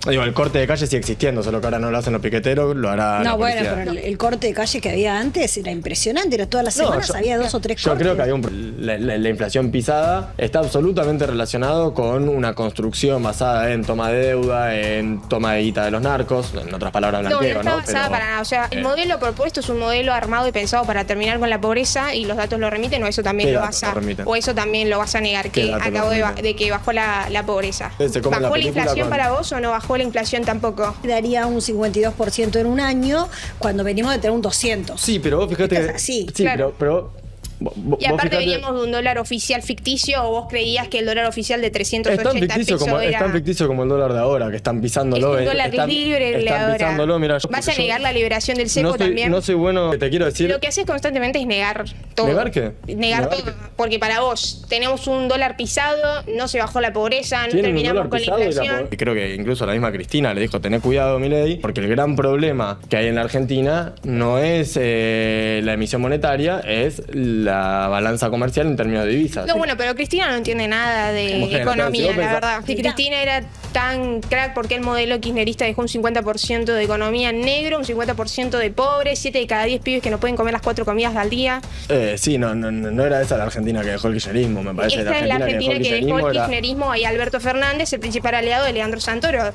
Digo, el corte de calle sigue existiendo, solo que ahora no lo hacen los piqueteros, lo hará la No, bueno, policía. pero el corte de calle que había antes era impresionante, era todas las semanas había 2 o 3 Yo cortes. creo que había la inflación pisada está absolutamente relacionado con una construcción basada en toma de deuda, en toma de guita de los narcos, en otras palabras No, no blanqueo, está ¿no? basada para nada. O sea, el modelo propuesto es un modelo armado y pensado para terminar con la pobreza y los datos lo remiten, o eso también ¿Qué lo datos vas a, lo remiten? o eso también lo vas a negar, ¿Qué que datos lo acabo remiten? de que bajó la pobreza. Se come la ¿Bajó la película inflación con- para vos o no bajó la inflación tampoco? Daría un 52% en un año cuando venimos de tener un 200. Sí, pero vos fíjate Esto que... es así, sí, claro. pero Y aparte fíjate- veníamos de un dólar oficial ficticio, o vos creías que el dólar oficial de 380 pesos es era... tan ficticio como el dólar de ahora, que están pisándolo. Es un dólar libre están ahora. pisándolo, mira, ¿Vas a negar la liberación del cepo no soy, también? No soy bueno, te quiero decir... Lo que haces constantemente es negar todo. ¿Negar qué? Negar ¿Negar todo. qué? Porque para vos tenemos un dólar pisado, no se bajó la pobreza, no Tienen un terminamos dólar con la pisado inflación. y creo que incluso la misma Cristina le dijo, tené cuidado, Milei, porque el gran problema que hay en la Argentina no es la emisión monetaria, es la balanza comercial en términos de divisas. No, bueno, pero Cristina no entiende nada de Mujer, economía, si vos la pensás- verdad. Si Cristina era tan crack, ¿por qué el modelo kirchnerista dejó un 50% de economía en negro, un 50% de pobres, 7 de cada 10 pibes que no pueden comer las 4 comidas al día? Sí, no era esa la Argentina que dejó el kirchnerismo, me parece. Esta es la Argentina que dejó el era- kirchnerismo y Alberto Fernández, el principal aliado de Leandro Santoro.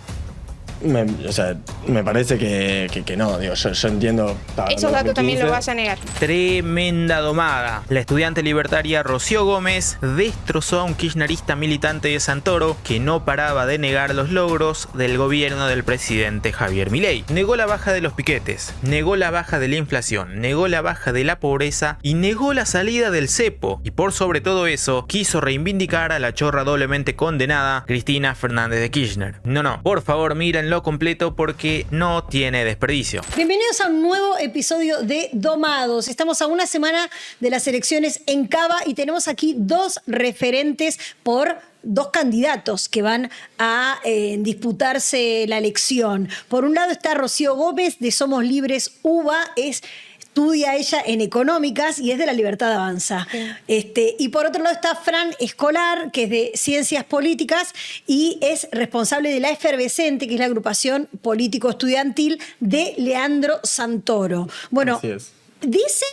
me parece que no, digo, yo entiendo... Esos datos también los vas a negar. Tremenda domada. La estudiante libertaria Rocío Gómez destrozó a un kirchnerista militante de Santoro que no paraba de negar los logros del gobierno del presidente Javier Milei. Negó la baja de los piquetes, negó la baja de la inflación, negó la baja de la pobreza y negó la salida del cepo. Y por sobre todo eso, quiso reivindicar a la chorra doblemente condenada Cristina Fernández de Kirchner. No, por favor mírenlo completo porque no tiene desperdicio. Bienvenidos a un nuevo episodio de Domados. Estamos a una semana de las elecciones en Cava y tenemos aquí 2 referentes por 2 candidatos que van a disputarse la elección. Por un lado está Rocío Gómez de Somos Libres UBA, estudia ella en económicas y es de La Libertad Avanza. Y por otro lado está Fran Escolar, que es de Ciencias Políticas y es responsable de La Efervescente, que es la agrupación político-estudiantil de Leandro Santoro. Bueno, Así es. dicen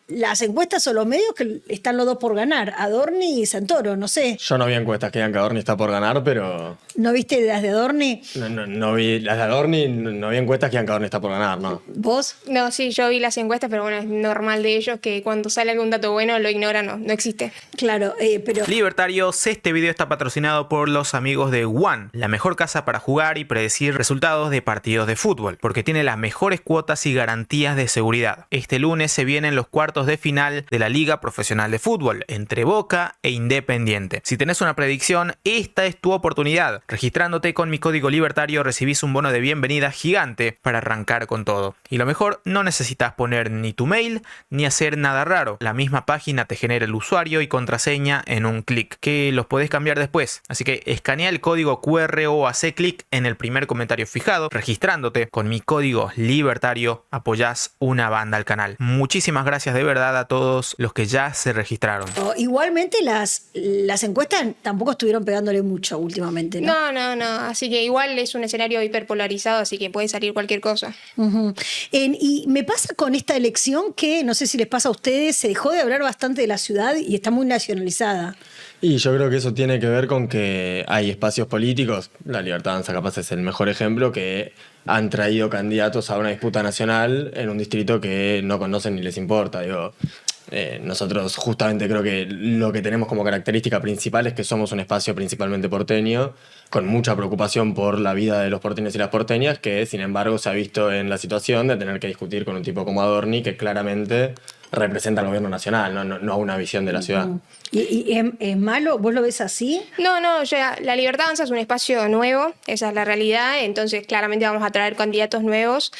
las encuestas o los medios que están los dos por ganar, Adorni y Santoro, no sé. Yo no vi encuestas que digan que Adorni está por ganar, pero... ¿No viste las de Adorni? No vi las de Adorni, no vi encuestas que digan que Adorni está por ganar, ¿no? ¿Vos? No, sí, yo vi las encuestas, pero bueno, es normal de ellos que cuando sale algún dato bueno lo ignoran, no existe. Claro, pero... Libertarios, este video está patrocinado por los amigos de One, la mejor casa para jugar y predecir resultados de partidos de fútbol, porque tiene las mejores cuotas y garantías de seguridad. Este lunes se vienen los cuartos de final de la Liga Profesional de Fútbol entre Boca e Independiente. Si tenés una predicción, esta es tu oportunidad. Registrándote con mi código libertario recibís un bono de bienvenida gigante para arrancar con todo. Y lo mejor, no necesitas poner ni tu mail ni hacer nada raro. La misma página te genera el usuario y contraseña en un clic, que los podés cambiar después. Así que escanea el código QR o hace clic en el primer comentario fijado. Registrándote con mi código libertario apoyás una banda al canal. Muchísimas gracias de verdad a todos los que ya se registraron. Igualmente las encuestas tampoco estuvieron pegándole mucho últimamente, ¿no? No, así que igual es un escenario hiperpolarizado, así que puede salir cualquier cosa. Uh-huh. Y me pasa con esta elección que, no sé si les pasa a ustedes, se dejó de hablar bastante de la ciudad y está muy nacionalizada. Y yo creo que eso tiene que ver con que hay espacios políticos, La Libertad Avanza capaz es el mejor ejemplo, que han traído candidatos a una disputa nacional en un distrito que no conocen ni les importa. Digo, nosotros justamente creo que lo que tenemos como característica principal es que somos un espacio principalmente porteño, con mucha preocupación por la vida de los porteños y las porteñas, que sin embargo se ha visto en la situación de tener que discutir con un tipo como Adorni, que claramente representa al gobierno nacional, no a una visión de la ciudad. ¿Y es malo? ¿Vos lo ves así? No, ya La Libertad Avanza es un espacio nuevo, esa es la realidad, entonces claramente vamos a traer candidatos nuevos,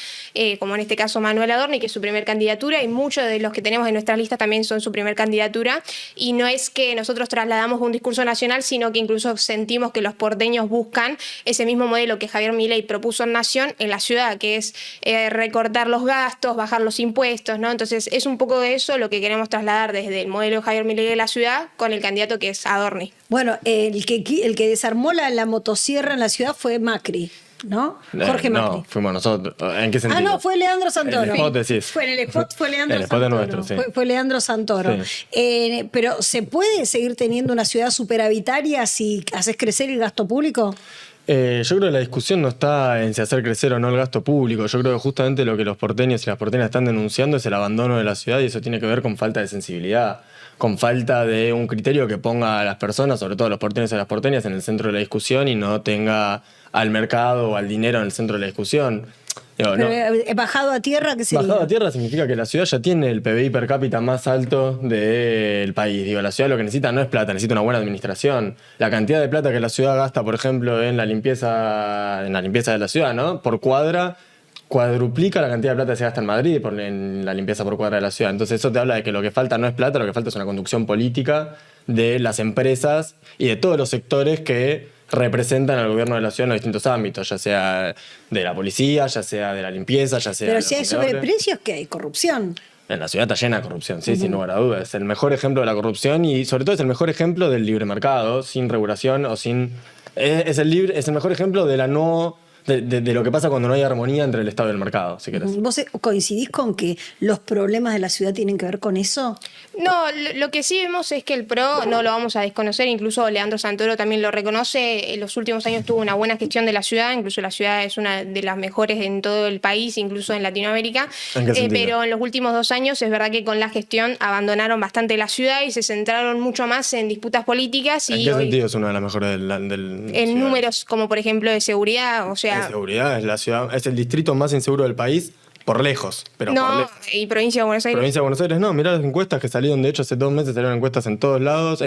como en este caso Manuel Adorni, que es su primer candidatura, y muchos de los que tenemos en nuestra lista también son su primer candidatura, y no es que nosotros trasladamos un discurso nacional, sino que incluso sentimos que los porteños buscan ese mismo modelo que Javier Milei propuso en Nación en la ciudad, que es recortar los gastos, bajar los impuestos, ¿no? Entonces es un poco eso lo que queremos trasladar desde el modelo de Javier Milei de la ciudad con el candidato que es Adorni. Bueno, el que desarmó la motosierra en la ciudad fue Macri, ¿no? Jorge Macri. No, fuimos nosotros. ¿En qué sentido? No, fue Leandro Santoro. El spot decís. Fue en el spot, fue Leandro El spot Santoro. es nuestro, sí. Fue Leandro Santoro. Sí. Pero ¿se puede seguir teniendo una ciudad superavitaria si haces crecer el gasto público? Yo creo que la discusión no está en si hacer crecer o no el gasto público. Yo creo que justamente lo que los porteños y las porteñas están denunciando es el abandono de la ciudad, y eso tiene que ver con falta de sensibilidad, con falta de un criterio que ponga a las personas, sobre todo a los porteños y a las porteñas, en el centro de la discusión y no tenga al mercado o al dinero en el centro de la discusión. Digo, Pero, no. bajado a tierra, ¿qué sería? Bajado a tierra significa que la ciudad ya tiene el PBI per cápita más alto del país. Digo, la ciudad lo que necesita no es plata, necesita una buena administración. La cantidad de plata que la ciudad gasta, por ejemplo, en la limpieza de la ciudad, ¿no? Por cuadra, cuadruplica la cantidad de plata que se gasta en Madrid en la limpieza por cuadra de la ciudad. Entonces eso te habla de que lo que falta no es plata, lo que falta es una conducción política de las empresas y de todos los sectores que representan al gobierno de la ciudad en los distintos ámbitos, ya sea de la policía, ya sea de la limpieza, ya sea Pero de si hay los vendedores. sobreprecios, ¿qué hay? Corrupción. En la ciudad está llena de corrupción, sí, sin lugar a dudas. Es el mejor ejemplo de la corrupción y sobre todo es el mejor ejemplo del libre mercado, sin regulación o sin... Es el mejor ejemplo de la no... De lo que pasa cuando no hay armonía entre el Estado y el mercado, si querés. ¿Vos coincidís con que los problemas de la ciudad tienen que ver con eso? No, lo que sí vemos es que el PRO no lo vamos a desconocer, incluso Leandro Santoro también lo reconoce, en los últimos años tuvo una buena gestión de la ciudad, incluso la ciudad es una de las mejores en todo el país, incluso en Latinoamérica. ¿En qué sentido? Pero en los últimos 2 años es verdad que con la gestión abandonaron bastante la ciudad y se centraron mucho más en disputas políticas. ¿En Y qué hoy, sentido es una de las mejores del en ciudad? números como por ejemplo de seguridad, o sea... De seguridad, es la ciudad, es el distrito más inseguro del país, por lejos, pero por No, lejos. y provincia de Buenos Aires. Provincia de Buenos Aires, no, mirá las encuestas que salieron, de hecho hace 2 meses salieron encuestas en todos lados,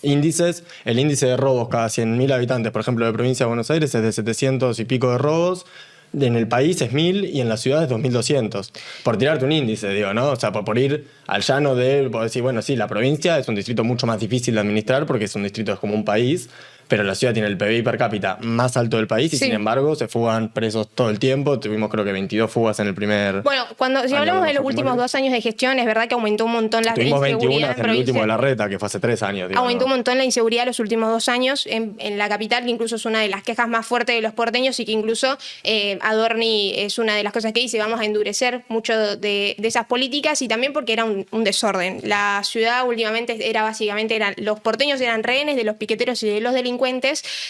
índices, el índice de robos cada 100.000 habitantes, por ejemplo, de provincia de Buenos Aires es de 700 y pico de robos, en el país es 1.000 y en la ciudad es 2.200. Por tirarte un índice, digo, ¿no? O sea, por ir al llano por decir, bueno, sí, la provincia es un distrito mucho más difícil de administrar porque es un distrito, es como un país, pero la ciudad tiene el PBI per cápita más alto del país y Sí. sin embargo se fugan presos todo el tiempo. Tuvimos creo que 22 fugas en el primer... Bueno, si hablamos de los últimos 2 años de gestión, es verdad que aumentó un montón la Tuvimos 21 inseguridad en el último de la reta, que fue hace 3 años. Digo, Aumentó ¿no? un montón la inseguridad los últimos 2 años en la capital, que incluso es una de las quejas más fuertes de los porteños y que incluso Adorni es una de las cosas que dice, vamos a endurecer mucho de esas políticas y también porque era un desorden. La ciudad últimamente los porteños eran rehenes de los piqueteros y de los delincuentes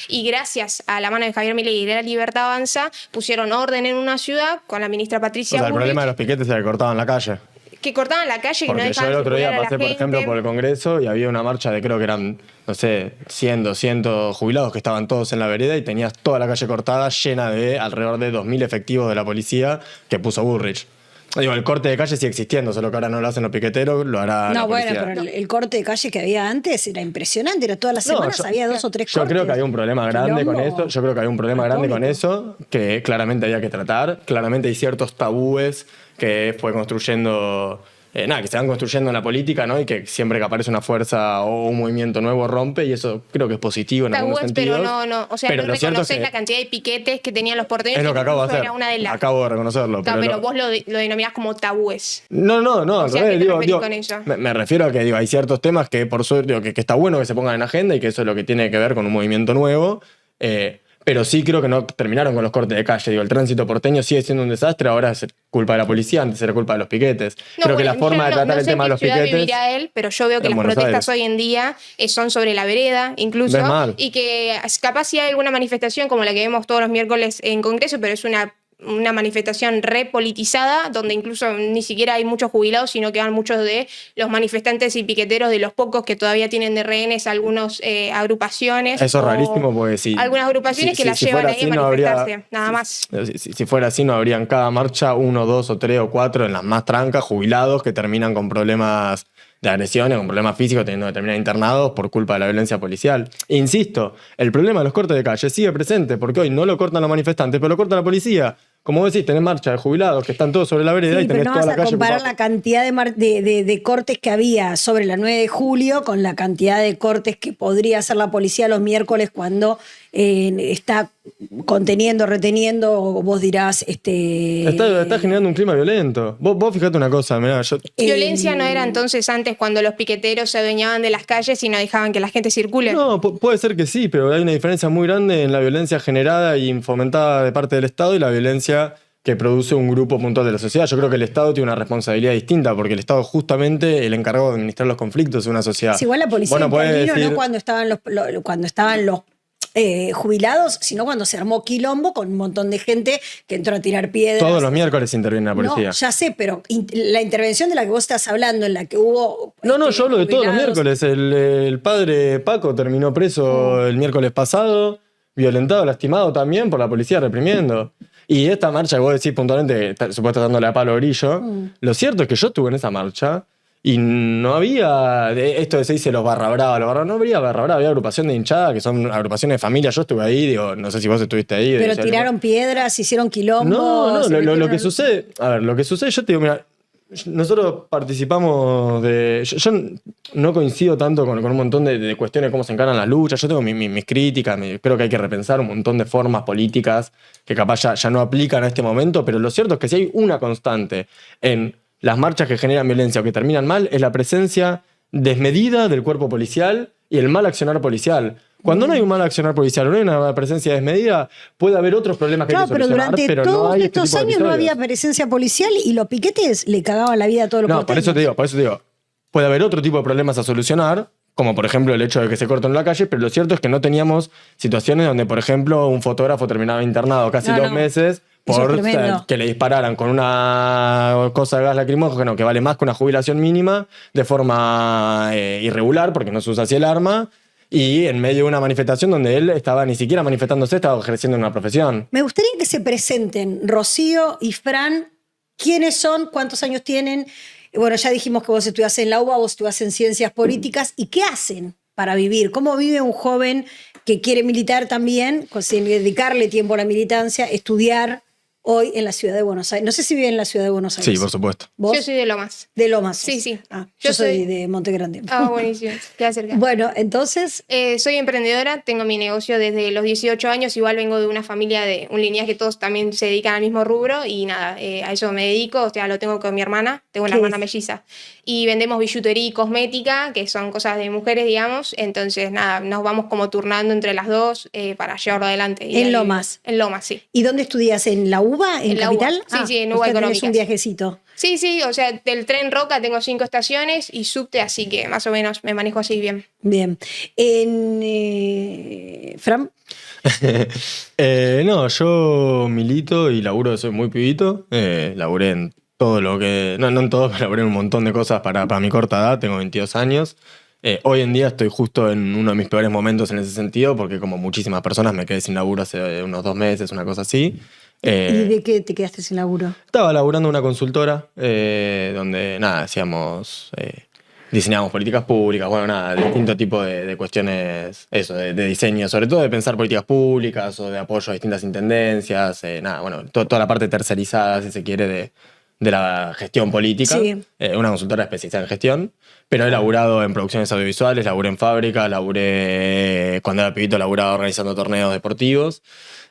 y gracias a la mano de Javier Milei y de la Libertad Avanza pusieron orden en una ciudad con la ministra O Patricia sea, el Bullrich, problema de los piquetes era que cortaban la calle. que cortaban la calle, que no Porque yo dejaban el otro día circular a la pasé, por ejemplo, gente. por el Congreso y había una marcha de creo que eran, no sé, 100, 200 jubilados que estaban todos en la vereda y tenías toda la calle cortada llena de alrededor de 2.000 efectivos de la policía que puso Bullrich. Digo, el corte de calle sigue existiendo, solo que ahora no lo hacen los piqueteros, lo hará la No, bueno, policía. pero el corte de calle que había antes era impresionante, era todas las semanas había 2 o 3 Yo cortes. creo que había un problema grande con Quilombo. esto. Yo creo que había un problema grande con Atómico. eso que claramente había que tratar. Claramente hay ciertos tabúes que fue construyendo, que se van construyendo en la política, ¿no? Y que siempre que aparece una fuerza o un movimiento nuevo rompe y eso creo que es positivo en algunos Tabúes, pero sentidos. o sea, Pero no lo cierto es reconoces que la cantidad de piquetes que tenían los porteños. es lo que acabo de incluso hacer. Era una de las... Acabo de reconocerlo. Claro, pero lo- vos lo denominás como tabúes. No, al sea, revés, ¿qué te referís con eso? me refiero a que hay ciertos temas que por suerte que está bueno que se pongan en agenda y que eso es lo que tiene que ver con un movimiento nuevo. Pero sí creo que no terminaron con los cortes de calle. Digo, el tránsito porteño sigue siendo un desastre, ahora es culpa de la policía, antes era culpa de los piquetes. Creo que la forma de tratar el tema de los piquetes. piquetes... Vivirá él, pero yo veo que en las Buenos protestas Aires. hoy en día son sobre la vereda, incluso. Ves mal. Y que capaz si hay alguna manifestación como la que vemos todos los miércoles en Congreso, pero es una manifestación repolitizada, donde incluso ni siquiera hay muchos jubilados, sino que van muchos de los manifestantes y piqueteros de los pocos que todavía tienen de rehenes algunas agrupaciones. Eso es o rarísimo porque si... algunas agrupaciones que las llevan fuera ahí a así, no habría- manifestarse, nada más. Si fuera así, no habría en cada marcha 1, 2 o 3 o 4 en las más trancas jubilados que terminan con problemas de agresiones, con problemas físicos, teniendo que terminar internados por culpa de la violencia policial. Insisto, el problema de los cortes de calle sigue presente porque hoy no lo cortan los manifestantes, pero lo corta la policía. como vos decís, tenés marcha de jubilados que están todos sobre la vereda Sí, y pero tenés no toda vas la a calle comparar ocupada. la cantidad de cortes que había sobre la 9 de julio con la cantidad de cortes que podría hacer la policía los miércoles cuando está conteniendo, reteniendo, o vos dirás... Está generando un clima violento. Vos fijate una cosa, mirá, Violencia no era entonces antes cuando los piqueteros se adueñaban de las calles y no dejaban que la gente circule. no, puede ser que sí, pero hay una diferencia muy grande en la violencia generada y fomentada de parte del Estado y la violencia que produce un grupo puntual de la sociedad. Yo creo que el Estado tiene una responsabilidad distinta, porque el Estado es justamente el encargado de administrar los conflictos en una sociedad. Es igual la policía Bueno, podés intervino, decir- no cuando estaban los jubilados, sino cuando se armó quilombo con un montón de gente que entró a tirar piedras. Todos los miércoles interviene la policía. No, ya sé, pero la intervención de la que vos estás hablando, en la que hubo... No, yo hablo de todos los jubilados. miércoles. El padre Paco terminó preso el miércoles pasado, violentado, lastimado también por la policía reprimiendo. Y esta marcha que vos decís puntualmente, supuestamente dándole a palo grillo, lo cierto es que yo estuve en esa marcha y no había, esto de se dice los barra brava, no había barra brava, había agrupación de hinchada, que son agrupaciones de familia. Yo estuve ahí, digo, no sé si vos estuviste ahí. Pero tiraron piedras, hicieron quilombo. No, se lo que metieron- sucede, a ver, lo que sucede, yo te digo, mira, nosotros participamos de... Yo no coincido tanto con un montón de cuestiones de cómo se encaran las luchas. Yo tengo mis críticas, creo que hay que repensar un montón de formas políticas que capaz ya no aplican a este momento, pero lo cierto es que si hay una constante en las marchas que generan violencia o que terminan mal, es la presencia desmedida del cuerpo policial y el mal accionar policial. Cuando no hay un mal accionar policial, no hay una presencia desmedida, puede haber otros problemas que Claro, hay que pero solucionar, durante pero todos no hay este estos tipo de años no episodios. había presencia policial y los piquetes le cagaban la vida a todos los No, porteños. por eso te digo, puede haber otro tipo de problemas a solucionar, como por ejemplo el hecho de que se corten en la calle, pero lo cierto es que no teníamos situaciones donde, por ejemplo, un fotógrafo terminaba internado casi No, 2 no. meses Eso por es tremendo. que le dispararan con una cosa de gas lacrimógeno que vale más que una jubilación mínima de forma irregular, porque no se usa así el arma, y en medio de una manifestación donde él estaba ni siquiera manifestándose, estaba ejerciendo una profesión. Me gustaría que se presenten Rocío y Fran. ¿Quiénes son? ¿Cuántos años tienen? Bueno, ya dijimos que vos estudiás en la UBA, vos estudiás en Ciencias Políticas. ¿Y qué hacen para vivir? ¿Cómo vive un joven que quiere militar también, sin dedicarle tiempo a la militancia, estudiar hoy en la ciudad de Buenos Aires? No sé si vive en la ciudad de Buenos Aires. Sí, por supuesto. ¿Vos? Yo soy de Lomas. De Lomas. Sí, sí. Ah, Yo yo soy soy- de Monte Grande. Ah, buenísimo. Queda cerca. Bueno, entonces, Soy emprendedora, tengo mi negocio desde los 18 años, igual vengo de una familia de un linaje que todos también se dedican al mismo rubro y nada, a eso me dedico, o sea, lo tengo con mi hermana, tengo una ¿Qué hermana es? melliza y vendemos billutería y cosmética, que son cosas de mujeres, digamos, entonces nada, nos vamos como turnando entre las dos para llevarlo adelante. Y En ahí- Lomas. En Lomas, sí. ¿y dónde estudias? ¿En la UBA? ¿En En la Capital? UBA. Sí, sí, en o UBA sea, tenés Económicas. un viajecito. Sí, sí, o sea, del tren Roca tengo 5 estaciones y subte, así que más o menos me manejo así bien. Bien. Fran, No, yo milito y laburo, soy muy pibito. Laburé en todo lo que... No en todo, pero laburé en un montón de cosas para mi corta edad, tengo 22 años. Hoy en día estoy justo en uno de mis peores momentos en ese sentido, porque como muchísimas personas me quedé sin laburo hace unos 2 meses, una cosa así. ¿y de qué te quedaste sin laburo? Estaba laburando en una consultora donde, nada, diseñábamos políticas públicas, bueno, nada, distinto tipo de cuestiones, eso, de diseño, sobre todo de pensar políticas públicas o de apoyo a distintas intendencias, nada, bueno, toda la parte tercerizada, si se quiere, de la gestión política. Sí. Una consultora especializada en gestión, pero he laburado en producciones audiovisuales, laburé en fábricas, cuando era pibito laburaba organizando torneos deportivos.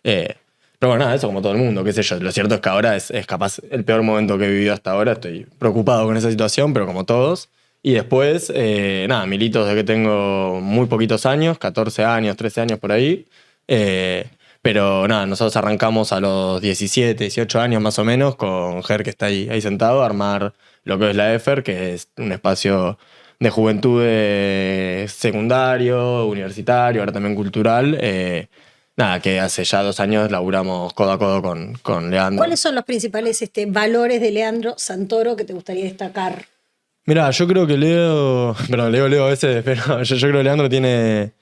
Pero bueno, nada, eso como todo el mundo, qué sé yo. Lo cierto es que ahora es capaz el peor momento que he vivido hasta ahora. Estoy preocupado con esa situación, pero como todos. Y después, nada, milito desde que tengo muy poquitos años, 14 años, 13 años por ahí. Pero nada, nosotros arrancamos a los 17, 18 años más o menos con Ger, que está ahí sentado, a armar lo que es la EFER, que es un espacio de juventud secundario, universitario, ahora también cultural. Nada, que hace ya 2 años laburamos codo a codo con Leandro. ¿Cuáles son los principales valores de Leandro Santoro que te gustaría destacar? Mirá, yo creo que Leo a veces, pero yo creo que Leandro tiene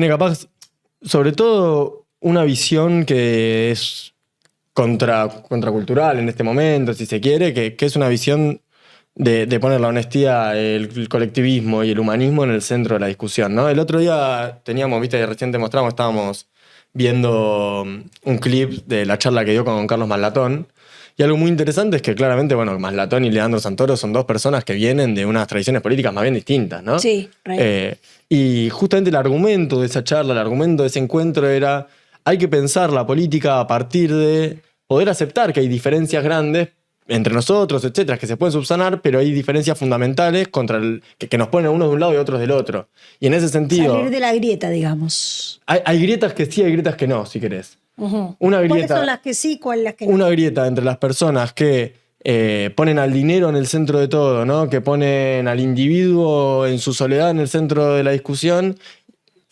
capaz, sobre todo, una visión que es contracultural en este momento, si se quiere, que es una visión de poner la honestidad, el colectivismo y el humanismo en el centro de la discusión, ¿no? El otro día teníamos, viste, recién te mostramos, estábamos viendo un clip de la charla que dio con Carlos Maslatón. Y algo muy interesante es que claramente, bueno, Maslatón y Leandro Santoro son dos personas que vienen de unas tradiciones políticas más bien distintas, ¿no? Sí, y justamente el argumento de esa charla, el argumento de ese encuentro era: hay que pensar la política a partir de poder aceptar que hay diferencias grandes entre nosotros, etcétera, que se pueden subsanar, pero hay diferencias fundamentales que nos ponen unos de un lado y otros del otro. Y en ese sentido... Salir de la grieta, digamos. Hay grietas que sí, hay grietas que no, si querés. ¿Cuáles son las que sí, cuáles las que no? Una grieta entre las personas que ponen al dinero en el centro de todo, ¿no? Que ponen al individuo en su soledad en el centro de la discusión,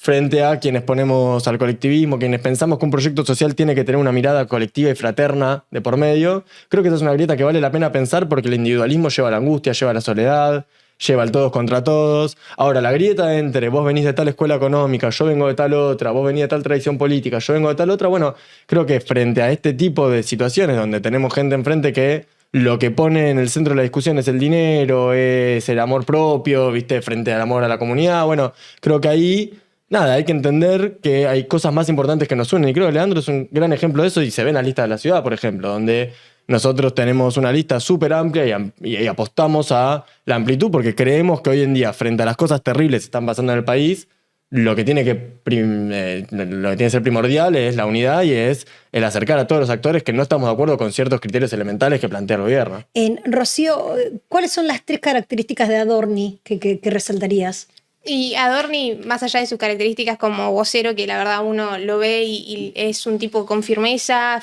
frente a quienes ponemos al colectivismo, quienes pensamos que un proyecto social tiene que tener una mirada colectiva y fraterna de por medio. Creo que esa es una grieta que vale la pena pensar, porque el individualismo lleva a la angustia, lleva a la soledad, lleva al todos contra todos. Ahora, la grieta entre vos venís de tal escuela económica, yo vengo de tal otra, vos venís de tal tradición política, yo vengo de tal otra, bueno, creo que frente a este tipo de situaciones donde tenemos gente enfrente que lo que pone en el centro de la discusión es el dinero, es el amor propio, ¿viste? Frente al amor a la comunidad, bueno, creo que ahí... Nada, hay que entender que hay cosas más importantes que nos unen. Y creo que Leandro es un gran ejemplo de eso, y se ve en la lista de la ciudad, por ejemplo, donde nosotros tenemos una lista súper amplia y apostamos a la amplitud, porque creemos que hoy en día, frente a las cosas terribles que están pasando en el país, lo que tiene que ser primordial es la unidad y es el acercar a todos los actores que no estamos de acuerdo con ciertos criterios elementales que plantea el gobierno. Rocío, ¿cuáles son las 3 características de Adorni que resaltarías? Y Adorni, más allá de sus características como vocero, que la verdad uno lo ve y es un tipo con firmeza,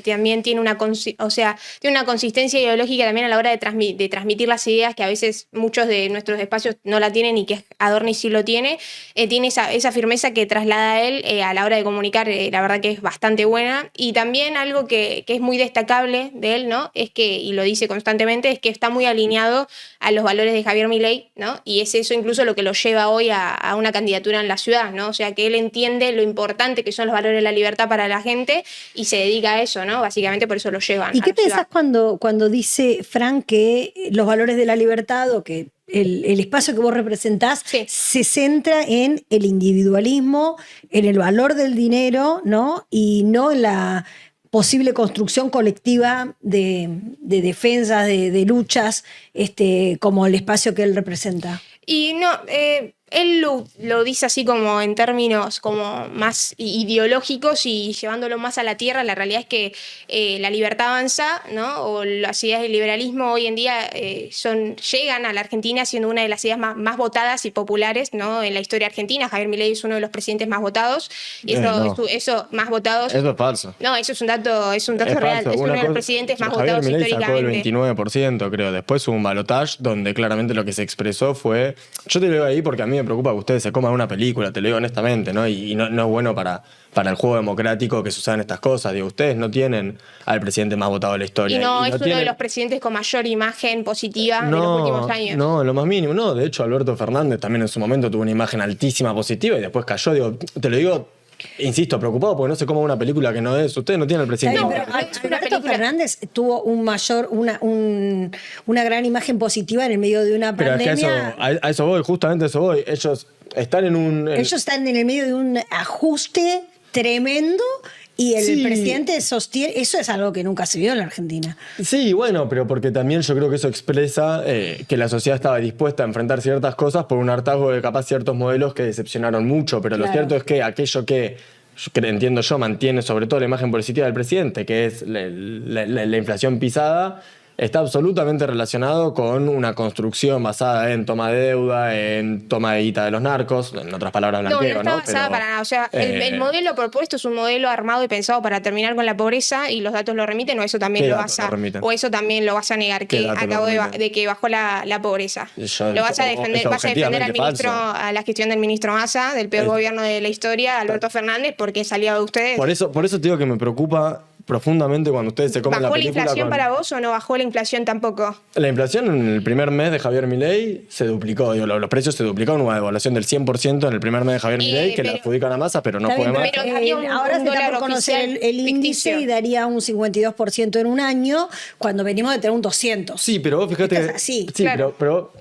también tiene una consistencia ideológica también a la hora de transmitir las ideas, que a veces muchos de nuestros espacios no la tienen y que Adorni sí lo tiene. Tiene esa firmeza que traslada a él a la hora de comunicar, la verdad que es bastante buena. Y también algo que es muy destacable de él, ¿no? Es que, y lo dice constantemente, es que está muy alineado a los valores de Javier Milei, ¿no? Y es eso incluso lo que lo lleva hoy a una candidatura en la ciudad, ¿no? O sea, que él entiende lo importante que son los valores de la libertad para la gente y se dedica a eso, ¿no? Básicamente por eso lo llevan. ¿Y qué pensás cuando dice Frank que los valores de la libertad o que el espacio que vos representás se centra en el individualismo, en el valor del dinero, ¿no? Y no en la posible construcción colectiva de defensas, de luchas, como el espacio que él representa? Y no, él lo dice así como en términos como más ideológicos y llevándolo más a la tierra. La realidad es que la libertad avanza, ¿no? O las ideas del liberalismo hoy en día llegan a la Argentina siendo una de las ideas más votadas y populares, ¿no? En la historia argentina. Javier Milei es uno de los presidentes más votados. Y eso más votados. Eso es falso. No, eso es un dato real. Es uno de los presidentes más votados Milei históricamente. Sacó el 29%, creo. Después hubo un balotaje donde claramente lo que se expresó fue... Yo te lo digo ahí porque a mí me preocupa que ustedes se coman una película, te lo digo honestamente, ¿no? Y no es bueno para el juego democrático que sucedan estas cosas. Digo, ustedes no tienen al presidente más votado de la historia. Y no es uno de los presidentes con mayor imagen positiva de los últimos años. No, lo más mínimo. No, de hecho, Alberto Fernández también en su momento tuvo una imagen altísima positiva y después cayó. Digo, te lo digo... Insisto, preocupado porque no se coma una película que no es. Ustedes no tienen al presidente. Pero Alberto Fernández tuvo una gran imagen positiva en el medio de una pandemia. Pero es que a eso voy, justamente a eso voy. Ellos están Ellos están en el medio de un ajuste tremendo y el presidente sostiene. Eso es algo que nunca se vio en la Argentina. Sí, bueno, pero porque también yo creo que eso expresa que la sociedad estaba dispuesta a enfrentar ciertas cosas por un hartazgo de capaz ciertos modelos que decepcionaron mucho. Pero lo cierto es que aquello que entiendo yo mantiene sobre todo la imagen positiva del presidente, que es la inflación pisada, está absolutamente relacionado con una construcción basada en toma de deuda, en toma de guita de los narcos, en otras palabras blanqueo, no está basada para nada. O sea, el modelo propuesto es un modelo armado y pensado para terminar con la pobreza y los datos lo remiten, o eso también lo vas a negar, que acabo de que bajó la pobreza. Lo vas a defender, a la gestión del ministro Massa, del peor gobierno de la historia, Alberto Fernández, porque es aliado de ustedes. Por eso te digo que me preocupa profundamente cuando ustedes se comen la película. ¿Bajó la inflación para vos o no bajó la inflación tampoco? La inflación en el primer mes de Javier Milei se duplicó. Digo, los precios se duplicaron, una devaluación del 100% en el primer mes de Javier Milei, que le adjudican a Massa, pero no fue más. Ahora se está por conocer el índice y daría un 52% en un año, cuando venimos de tener un 200%. Sí, pero vos fíjate... Sí, claro. pero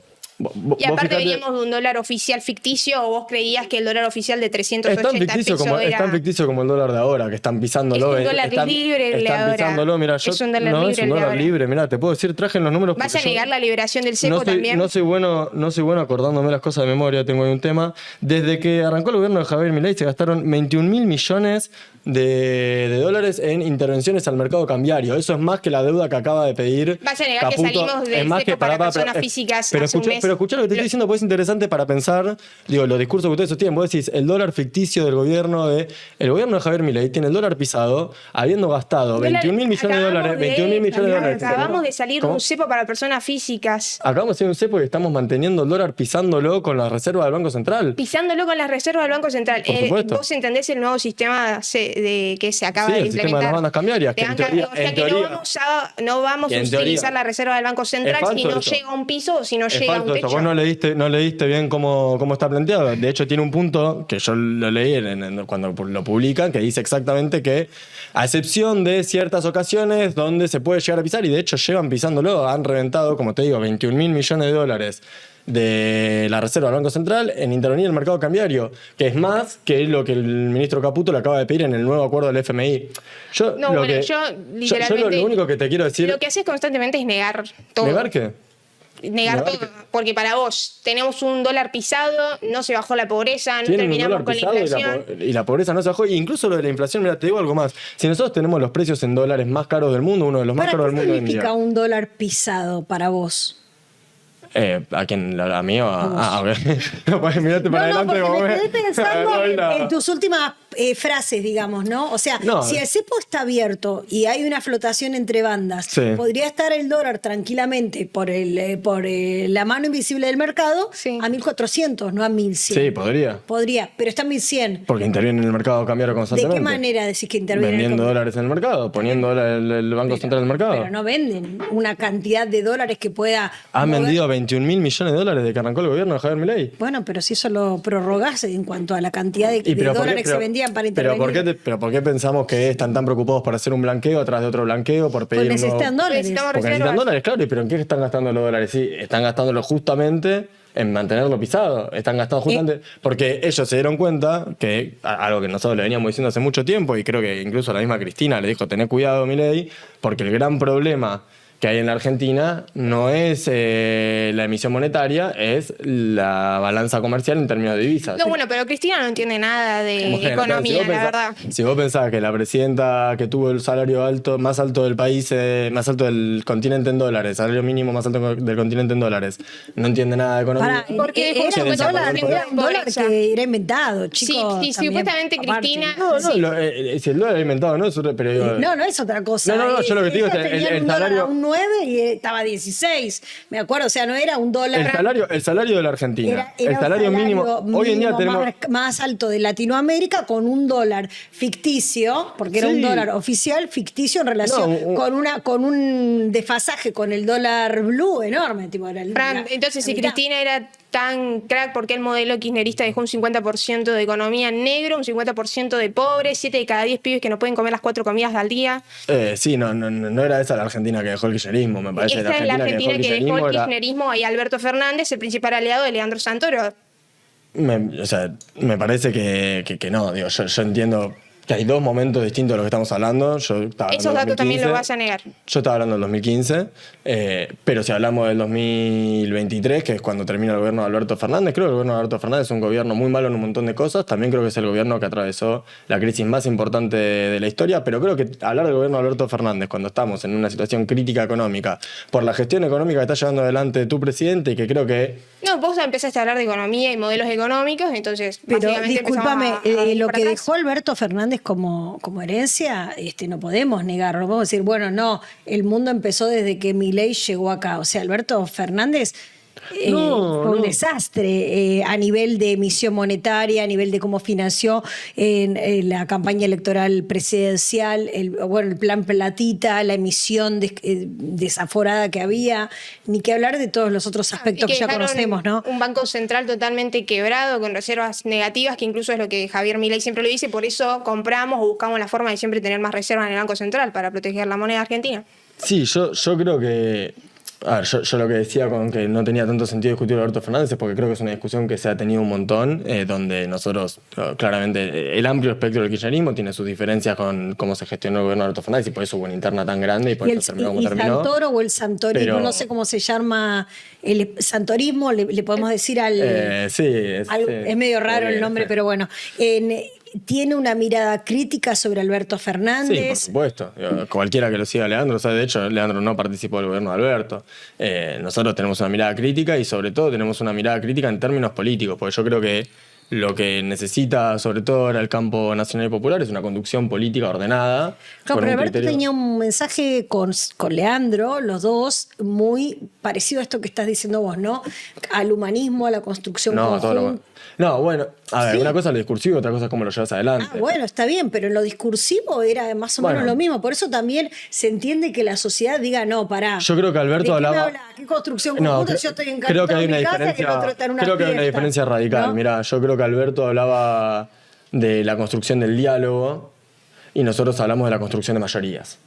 Y aparte veníamos de un dólar oficial ficticio, o vos creías que el dólar oficial de 380 pesos era... Es tan ficticio como el dólar de ahora, que están pisándolo. Es un dólar libre el de ahora. Pisándolo, mirá, Es un dólar libre es un dólar libre, mirá, te puedo decir, traje los números. ¿Vas a negar la liberación del cepo también? No soy bueno acordándome las cosas de memoria, tengo ahí un tema. Desde que arrancó el gobierno de Javier Milei se gastaron 21.000 millones de dólares en intervenciones al mercado cambiario. Eso es más que la deuda que acaba de pedir Vas a negar Caputo. que salimos del cepo para personas físicas pero hace un mes. Pero escuchá lo que te estoy diciendo, pues es interesante para pensar, digo, los discursos que ustedes sostienen. Vos decís, el dólar ficticio del gobierno de... El gobierno de Javier Milei tiene el dólar pisado, habiendo gastado 21.000 millones de dólares. 21.000 millones de dólares. Acabamos de salir de un cepo para personas físicas. Acabamos de hacer un cepo y estamos manteniendo el dólar pisándolo con la reserva del Banco Central. Pisándolo con las reservas del Banco Central. Por supuesto. ¿Vos entendés el nuevo sistema que se acaba de el implementar? sistema de las bandas cambiarias. Que no vamos a utilizar la reserva del Banco Central si no llega a un piso o si no llega a un techo. Vos no leíste bien cómo está planteado. De hecho, tiene un punto que yo lo leí cuando lo publican, que dice exactamente que, a excepción de ciertas ocasiones donde se puede llegar a pisar, y de hecho llevan pisándolo, han reventado, como te digo, 21.000 millones de dólares de la reserva del Banco Central en intervenir el mercado cambiario, que es más que lo que el ministro Caputo le acaba de pedir en el nuevo acuerdo del FMI. Yo lo único que te quiero decir... Lo que haces constantemente es negar todo. ¿Negar qué? Negar todo, porque para vos tenemos un dólar pisado, no se bajó la pobreza, no terminamos con la inflación. Y la pobreza no se bajó, e incluso lo de la inflación, mira, te digo algo más. Si nosotros tenemos los precios en dólares más caros del mundo, uno de los más caros del mundo hoy en día. ¿Qué significa un dólar pisado para vos? ¿A quién? ¿A mí o a...? No, pues mirate para adelante. Porque me quedé pensando en tus últimas frases, digamos, ¿no? O sea, si el cepo está abierto y hay una flotación entre bandas, podría estar el dólar tranquilamente por la mano invisible del mercado a 1.400, no a 1.100. Sí, podría. Podría, pero está a 1.100. Porque interviene en el mercado cambiario constantemente. ¿De qué manera decís que interviene? Vendiendo dólares en el mercado, poniendo el Banco Central en el mercado. Pero no venden una cantidad de dólares que pueda... Han vendido 21.000 millones de dólares de que arrancó el gobierno de Javier Milei. Bueno, pero si eso lo prorrogás en cuanto a la cantidad de dólares que se vendían para intervenir. Pero ¿por qué pensamos que están tan preocupados por hacer un blanqueo tras de otro blanqueo, por pedir Porque necesitan dólares. Porque necesitan dólares, claro. ¿Pero en qué están gastando los dólares? Sí, están gastándolo justamente en mantenerlo pisado. Están gastando justamente porque ellos se dieron cuenta que, algo que nosotros le veníamos diciendo hace mucho tiempo, y creo que incluso la misma Cristina le dijo, tené cuidado, Milei, porque el gran problema que hay en la Argentina no es la emisión monetaria, es la balanza comercial en términos de divisas. No, bueno, pero Cristina no entiende nada de economía, la verdad. Si vos pensás que la presidenta que tuvo el salario más alto del país, más alto del continente en dólares, salario mínimo más alto del continente en dólares, no entiende nada de economía. Porque era un dólar que era inventado, chicos. Sí, supuestamente Cristina... Si el dólar era inventado, ¿no? Pero, no es otra cosa. No, yo lo que te digo es el salario... Y estaba 16, me acuerdo, o sea, no era un dólar. El salario de la Argentina, el salario mínimo, hoy en día tenemos más alto de Latinoamérica, con un dólar ficticio, porque era un dólar oficial ficticio en relación con un desfasaje con el dólar blue enorme, tipo, entonces si Cristina era tan crack, porque el modelo kirchnerista dejó un 50% de economía negro, un 50% de pobres, 7 de cada 10 pibes que no pueden comer las 4 comidas al día? Sí, no era esa la Argentina que dejó el kirchnerismo, me parece. Esta es la Argentina que dejó el kirchnerismo y Alberto Fernández, el principal aliado de Leandro Santoro. Me parece que no, digo, yo entiendo que hay dos momentos distintos de lo que estamos hablando. Esos datos también los vas a negar. Yo estaba hablando del 2015, pero si hablamos del 2023, que es cuando termina el gobierno de Alberto Fernández, creo que el gobierno de Alberto Fernández es un gobierno muy malo en un montón de cosas. También creo que es el gobierno que atravesó la crisis más importante de la historia, pero creo que hablar del gobierno de Alberto Fernández cuando estamos en una situación crítica económica, por la gestión económica que está llevando adelante tu presidente, y que creo que... No, vos empezaste a hablar de economía y modelos económicos, entonces... Pero discúlpame, lo que dejó Alberto Fernández como herencia, no podemos negarlo. Podemos decir, bueno, no, el mundo empezó desde que Milei llegó acá. O sea, Alberto Fernández fue un desastre a nivel de emisión monetaria, a nivel de cómo financió la campaña electoral presidencial, el plan Platita, la emisión desaforada que había, ni que hablar de todos los otros aspectos que ya conocemos, ¿no? Un banco central totalmente quebrado, con reservas negativas, que incluso es lo que Javier Milei siempre lo dice, por eso compramos o buscamos la forma de siempre tener más reservas en el Banco Central para proteger la moneda argentina. Sí, yo creo que A ver, yo lo que decía con que no tenía tanto sentido discutir a Alberto Fernández es porque creo que es una discusión que se ha tenido un montón, donde nosotros, claramente, el amplio espectro del kirchnerismo tiene sus diferencias con cómo se gestionó el gobierno de Alberto Fernández y por eso hubo una interna tan grande y por eso terminó como terminó. Santoro o el santorismo, Pero, no sé cómo se llama, el santorismo, le podemos decir al... sí, es medio raro el nombre, pero bueno. ¿Tiene una mirada crítica sobre Alberto Fernández? Sí, por supuesto. Cualquiera que lo siga a Leandro, o sea, de hecho, Leandro no participó del gobierno de Alberto. Nosotros tenemos una mirada crítica y sobre todo tenemos una mirada crítica en términos políticos, porque yo creo que lo que necesita, sobre todo ahora el campo nacional y popular, es una conducción política ordenada. Claro, pero Alberto tenía un mensaje con Leandro, los dos, muy parecido a esto que estás diciendo vos, ¿no? Al humanismo, a la construcción conjunta. No, bueno, a ver, una cosa es lo discursivo, otra cosa es cómo lo llevas adelante. Bueno, está bien, pero en lo discursivo era más o menos lo mismo. Por eso también se entiende que la sociedad diga, no, pará. Yo creo que Alberto hablaba... ¿Qué construcción conjunta? Yo estoy en creo que hay una mi casa, diferencia, que el otro está en una creo que hay una fiesta, diferencia radical. ¿no? Mirá, yo creo que Alberto hablaba de la construcción del diálogo y nosotros hablamos de la construcción de mayorías.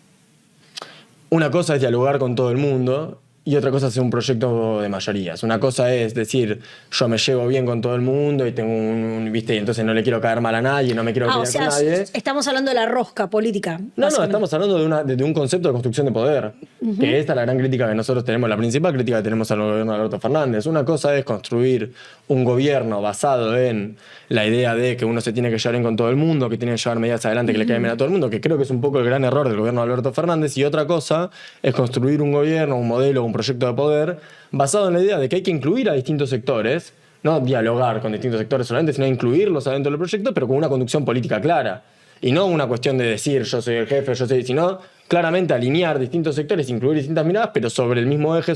Una cosa es dialogar con todo el mundo y otra cosa es hacer un proyecto de mayorías. Una cosa es decir, yo me llevo bien con todo el mundo y tengo ¿viste? Y entonces no le quiero caer mal a nadie, no me quiero pelear con nadie. Estamos hablando de la rosca política. No, estamos hablando de un concepto de construcción de poder. Que esta es la gran crítica que nosotros tenemos, la principal crítica que tenemos al gobierno de Alberto Fernández. Una cosa es construir un gobierno basado en la idea de que uno se tiene que llevar bien con todo el mundo, que tiene que llevar medidas adelante que le caigan bien a todo el mundo, que creo que es un poco el gran error del gobierno de Alberto Fernández. Y otra cosa es construir un gobierno, un modelo, un proyecto de poder basado en la idea de que hay que incluir a distintos sectores, no dialogar con distintos sectores solamente, sino incluirlos adentro del proyecto, pero con una conducción política clara. Y no una cuestión de decir yo soy el jefe, sino claramente alinear distintos sectores, incluir distintas miradas, pero sobre el mismo eje,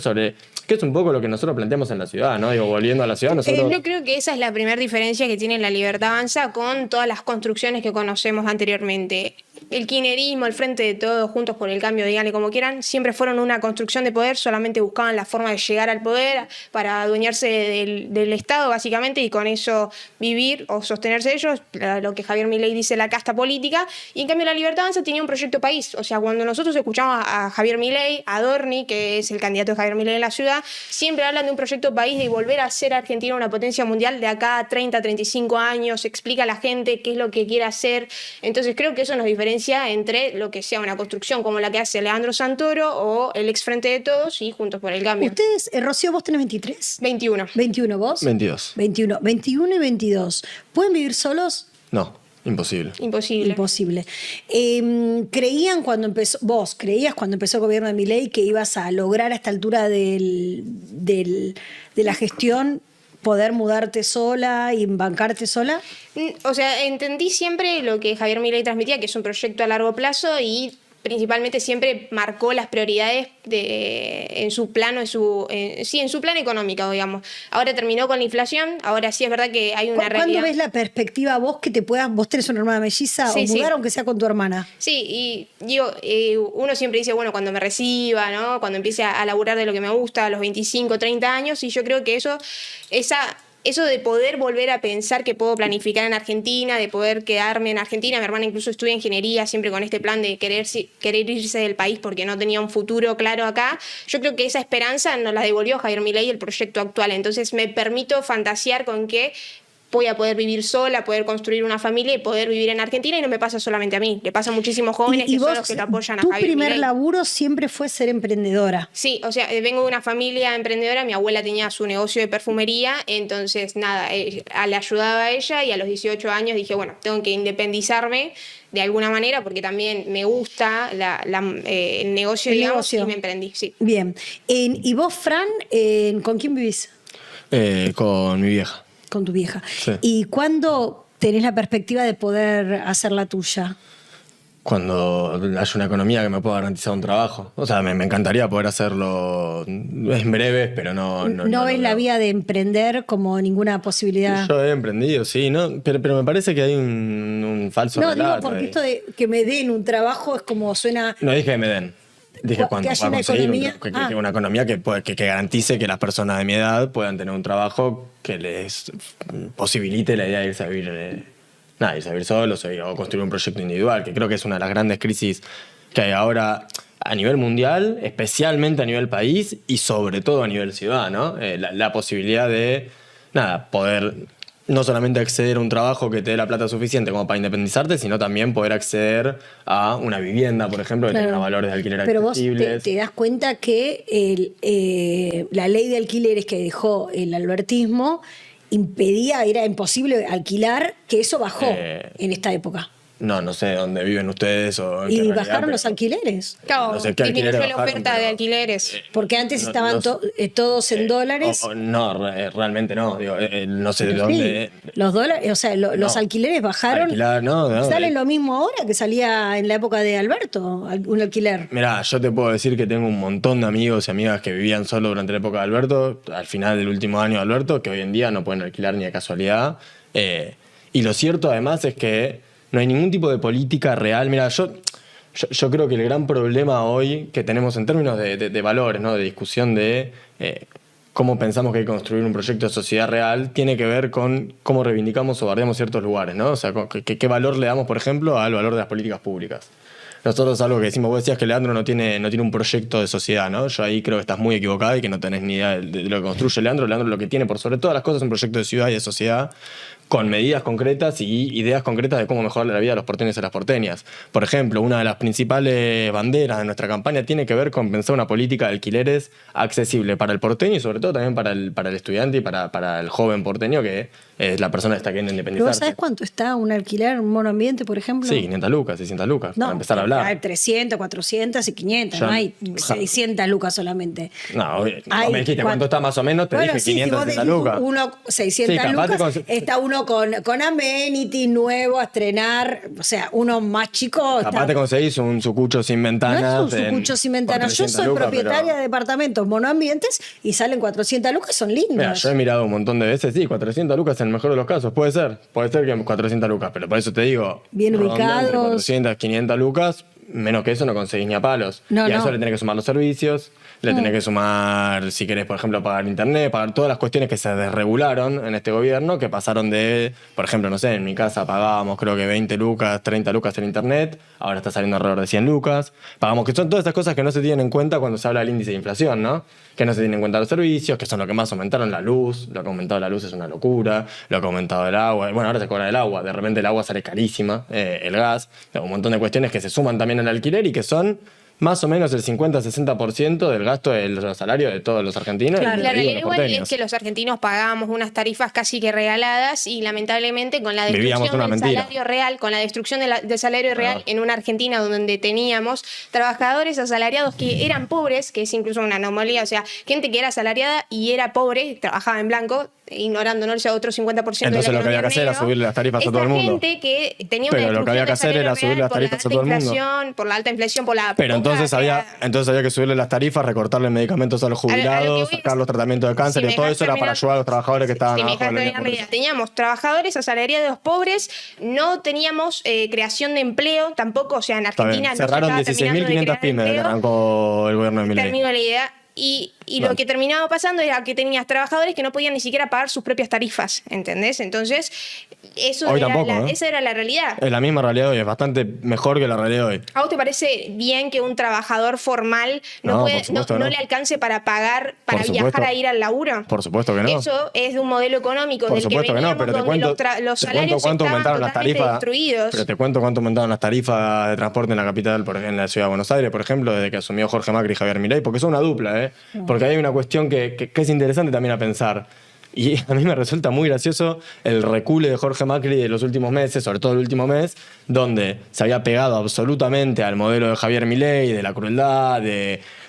que es un poco lo que nosotros planteamos en la ciudad, ¿no? Digo, volviendo a la ciudad, nosotros... Yo creo que esa es la primera diferencia que tiene La Libertad Avanza con todas las construcciones que conocemos anteriormente. El kirchnerismo, el Frente de Todos, Juntos por el Cambio, díganle como quieran, siempre fueron una construcción de poder, solamente buscaban la forma de llegar al poder para adueñarse del Estado, básicamente, y con eso vivir o sostenerse ellos, lo que Javier Milei dice la casta política. Y en cambio La Libertad Avanza tenía un proyecto país. O sea, cuando nosotros escuchamos a Javier Milei, a Adorni, que es el candidato de Javier Milei en la ciudad, siempre hablan de un proyecto país, de volver a ser Argentina una potencia mundial de acá a 30, 35 años, explica a la gente qué es lo que quiere hacer. Entonces creo que eso nos diferencia entre lo que sea una construcción como la que hace Leandro Santoro o el ex Frente de Todos y Juntos por el Cambio. Ustedes, Rocío, ¿vos tenés 23? 21. 21, ¿vos? 22. 21 y 22. ¿Pueden vivir solos? No, imposible. Imposible. ¿Creías cuando empezó el gobierno de Milei que ibas a lograr a esta altura de la gestión poder mudarte sola y bancarte sola? O sea, entendí siempre lo que Javier Milei transmitía, que es un proyecto a largo plazo y principalmente siempre marcó las prioridades en su plano, en su plan económico, digamos. Ahora terminó con la inflación, ahora sí es verdad que hay una realidad. ¿Cuándo ves la perspectiva vos que vos tenés una hermana melliza, o mudar aunque sea con tu hermana? Sí, y digo, uno siempre dice, bueno, cuando me reciba, ¿no? Cuando empiece a laburar de lo que me gusta a los 25, 30 años, y yo creo que eso de poder volver a pensar que puedo planificar en Argentina, de poder quedarme en Argentina. Mi hermana incluso estudia ingeniería, siempre con este plan de querer irse del país porque no tenía un futuro claro acá. Yo creo que esa esperanza nos la devolvió Javier Milei, el proyecto actual. Entonces me permito fantasear con que voy a poder vivir sola, poder construir una familia y poder vivir en Argentina, y no me pasa solamente a mí, le pasa a muchísimos jóvenes que son los que lo apoyan a Javier Milei. ¿Tu primer laburo siempre fue ser emprendedora? Sí, o sea, vengo de una familia emprendedora, mi abuela tenía su negocio de perfumería, entonces nada, le ayudaba a ella y a los 18 años dije, bueno, tengo que independizarme de alguna manera porque también me gusta el negocio, digamos, y me emprendí, sí. Bien. ¿Y vos, Fran, con quién vivís? Con mi vieja. Con tu vieja. Sí. ¿Y cuándo tenés la perspectiva de poder hacer la tuya? Cuando haya una economía que me pueda garantizar un trabajo. O sea, me encantaría poder hacerlo en breves, pero no. ¿No ves la vía de emprender como ninguna posibilidad? Yo he emprendido, sí, ¿no? Pero me parece que hay un falso relato. No, digo, porque esto de que me den un trabajo es como suena... No dije que me den. Dije cuando pueda conseguir una economía que garantice que las personas de mi edad puedan tener un trabajo que les posibilite la idea de irse a vivir, irse a vivir solos o construir un proyecto individual, que creo que es una de las grandes crisis que hay ahora. a nivel mundial, especialmente a nivel país y sobre todo a nivel ciudad, ¿no? La posibilidad de, nada, poder no solamente acceder a un trabajo que te dé la plata suficiente como para independizarte, sino también poder acceder a una vivienda, por ejemplo, que Claro. tenga valores de alquiler Pero vos accesibles. te das cuenta que la ley de alquileres que dejó el albertismo impedía, era imposible alquilar, que eso bajó en esta época. No sé dónde viven ustedes o en qué Y realidad, bajaron pero los alquileres. Claro, no sé qué disminuyó alquileres la bajaron, oferta de pero- alquileres. Porque antes No- estaban no- todos en dólares. Realmente no. Digo, no sé de Pero dónde. sí, los dólares, o sea, los No. alquileres bajaron. Alquilar, no, Salen lo mismo ahora que salía en la época de Alberto, un alquiler. Mirá, yo te puedo decir que tengo un montón de amigos y amigas que vivían solo durante la época de Alberto, al final del último año de Alberto, que hoy en día no pueden alquilar ni de casualidad. Y lo cierto además es que no hay ningún tipo de política real. Mira, yo creo que el gran problema hoy que tenemos en términos de valores, ¿no? De discusión de cómo pensamos que hay que construir un proyecto de sociedad real, tiene que ver con cómo reivindicamos o bardeamos ciertos lugares, ¿no? O sea, qué valor le damos, por ejemplo, al valor de las políticas públicas. Nosotros algo que decimos, vos decías que Leandro no tiene un proyecto de sociedad, ¿no? Yo ahí creo que estás muy equivocado y que no tenés ni idea de lo que construye Leandro. Leandro lo que tiene por sobre todas las cosas es un proyecto de ciudad y de sociedad con medidas concretas y ideas concretas de cómo mejorar la vida de los porteños y las porteñas. Por ejemplo, una de las principales banderas de nuestra campaña tiene que ver con pensar una política de alquileres accesible para el porteño y sobre todo también para el estudiante y para el joven porteño que es la persona que está queriendo ¿Pero independizarse. vos sabés cuánto está un alquiler, un monoambiente, por ejemplo? Sí, 500 lucas, 600 lucas, para empezar a hablar. Hay 300, 400 y 500, no hay 600 lucas solamente. No, vos Hay me dijiste cuan- cuánto está más o menos, te Bueno, dije sí, 500, si vos 600 lucas. Uno, 600 Sí, capaz lucas, te está uno con amenity nuevo a estrenar, o sea, uno más chico. Capaz te conseguís un sucucho sin ventanas. No es un sucucho sin ventanas. Yo soy propietaria de departamentos monoambientes y salen 400 lucas, son lindos. Mira, yo he mirado un montón de veces, sí, 400 lucas en el mejor de los casos, puede ser que 400 lucas, pero por eso te digo, Bien rondando entre ubicados. 400, 500 lucas, menos que eso no conseguís ni a palos. No, y a no. eso le tenés que sumar los servicios, le tenés que sumar, si querés, por ejemplo, pagar internet, pagar todas las cuestiones que se desregularon en este gobierno, que pasaron de, por ejemplo, no sé, en mi casa pagábamos creo que 20 lucas, 30 lucas en internet, ahora está saliendo alrededor de 100 lucas. Pagamos, que son todas estas cosas que no se tienen en cuenta cuando se habla del índice de inflación, ¿no? Que no se tienen en cuenta los servicios, que son lo que más aumentaron, la luz, lo que ha aumentado la luz es una locura, lo que ha aumentado el agua, bueno, ahora se cobra el agua, de repente el agua sale carísima, el gas, un montón de cuestiones que se suman también al alquiler y que son más o menos el 50-60% del gasto de los salarios de todos los argentinos. Claro. y La digo, realidad los igual porteños. es que los argentinos pagábamos unas tarifas casi que regaladas y lamentablemente con la Vivíamos destrucción una del mentira. salario real, con la destrucción del salario real en una Argentina donde teníamos trabajadores asalariados que eran pobres, que es incluso una anomalía, o sea, gente que era asalariada y era pobre, trabajaba en blanco, ignorando ¿no? ese otro 50% de la Entonces lo que había economía que hacer era negro. subirle las tarifas a Esta todo el mundo. gente que tenía Pero una lo que había que hacer destrucción era del salario subirle las real tarifas a por todo el la mundo. alta inflación, por la alta inflación, por la Pero poca entonces había que subirle las tarifas, recortarle medicamentos a los A lo que jubilados, voy sacar es- los tratamientos de cáncer, si y me todo dejas eso era para terminar- ayudar a los trabajadores que estaban si me abajo dejas de la línea de terminar la idea. pobreza. Teníamos trabajadores asalariados pobres, no teníamos creación de empleo tampoco, o sea, en Está bien. Argentina no se Cerraron estaba terminando de 16.500 crear pymes desde que empleo. arrancó el gobierno de Milei. Termino la idea. Y Claro. lo que terminaba pasando era que tenías trabajadores que no podían ni siquiera pagar sus propias tarifas, ¿entendés? Entonces, Hoy tampoco, ¿eh? esa era la realidad. Es la misma realidad hoy, es bastante mejor que la realidad de hoy. ¿A vos te parece bien que un trabajador formal No, puede- por supuesto no no. le alcance para pagar, para Por viajar supuesto. a ir al laburo? Por supuesto que no. Eso es de un modelo económico Por del que supuesto que no, veníamos, pero te donde cuento, los te cuento salarios cuánto estaban aumentaron las totalmente tarifas. destruidos. Pero te cuento cuánto aumentaron las tarifas de transporte en la capital, en la ciudad de Buenos Aires, por ejemplo, desde que asumió Jorge Macri y Javier Milei, porque son una dupla, ¿eh? Porque hay una cuestión que es interesante también a pensar. Y a mí me resulta muy gracioso el recule de Jorge Macri de los últimos meses, sobre todo el último mes, donde se había pegado absolutamente al modelo de Javier Milei, de la crueldad,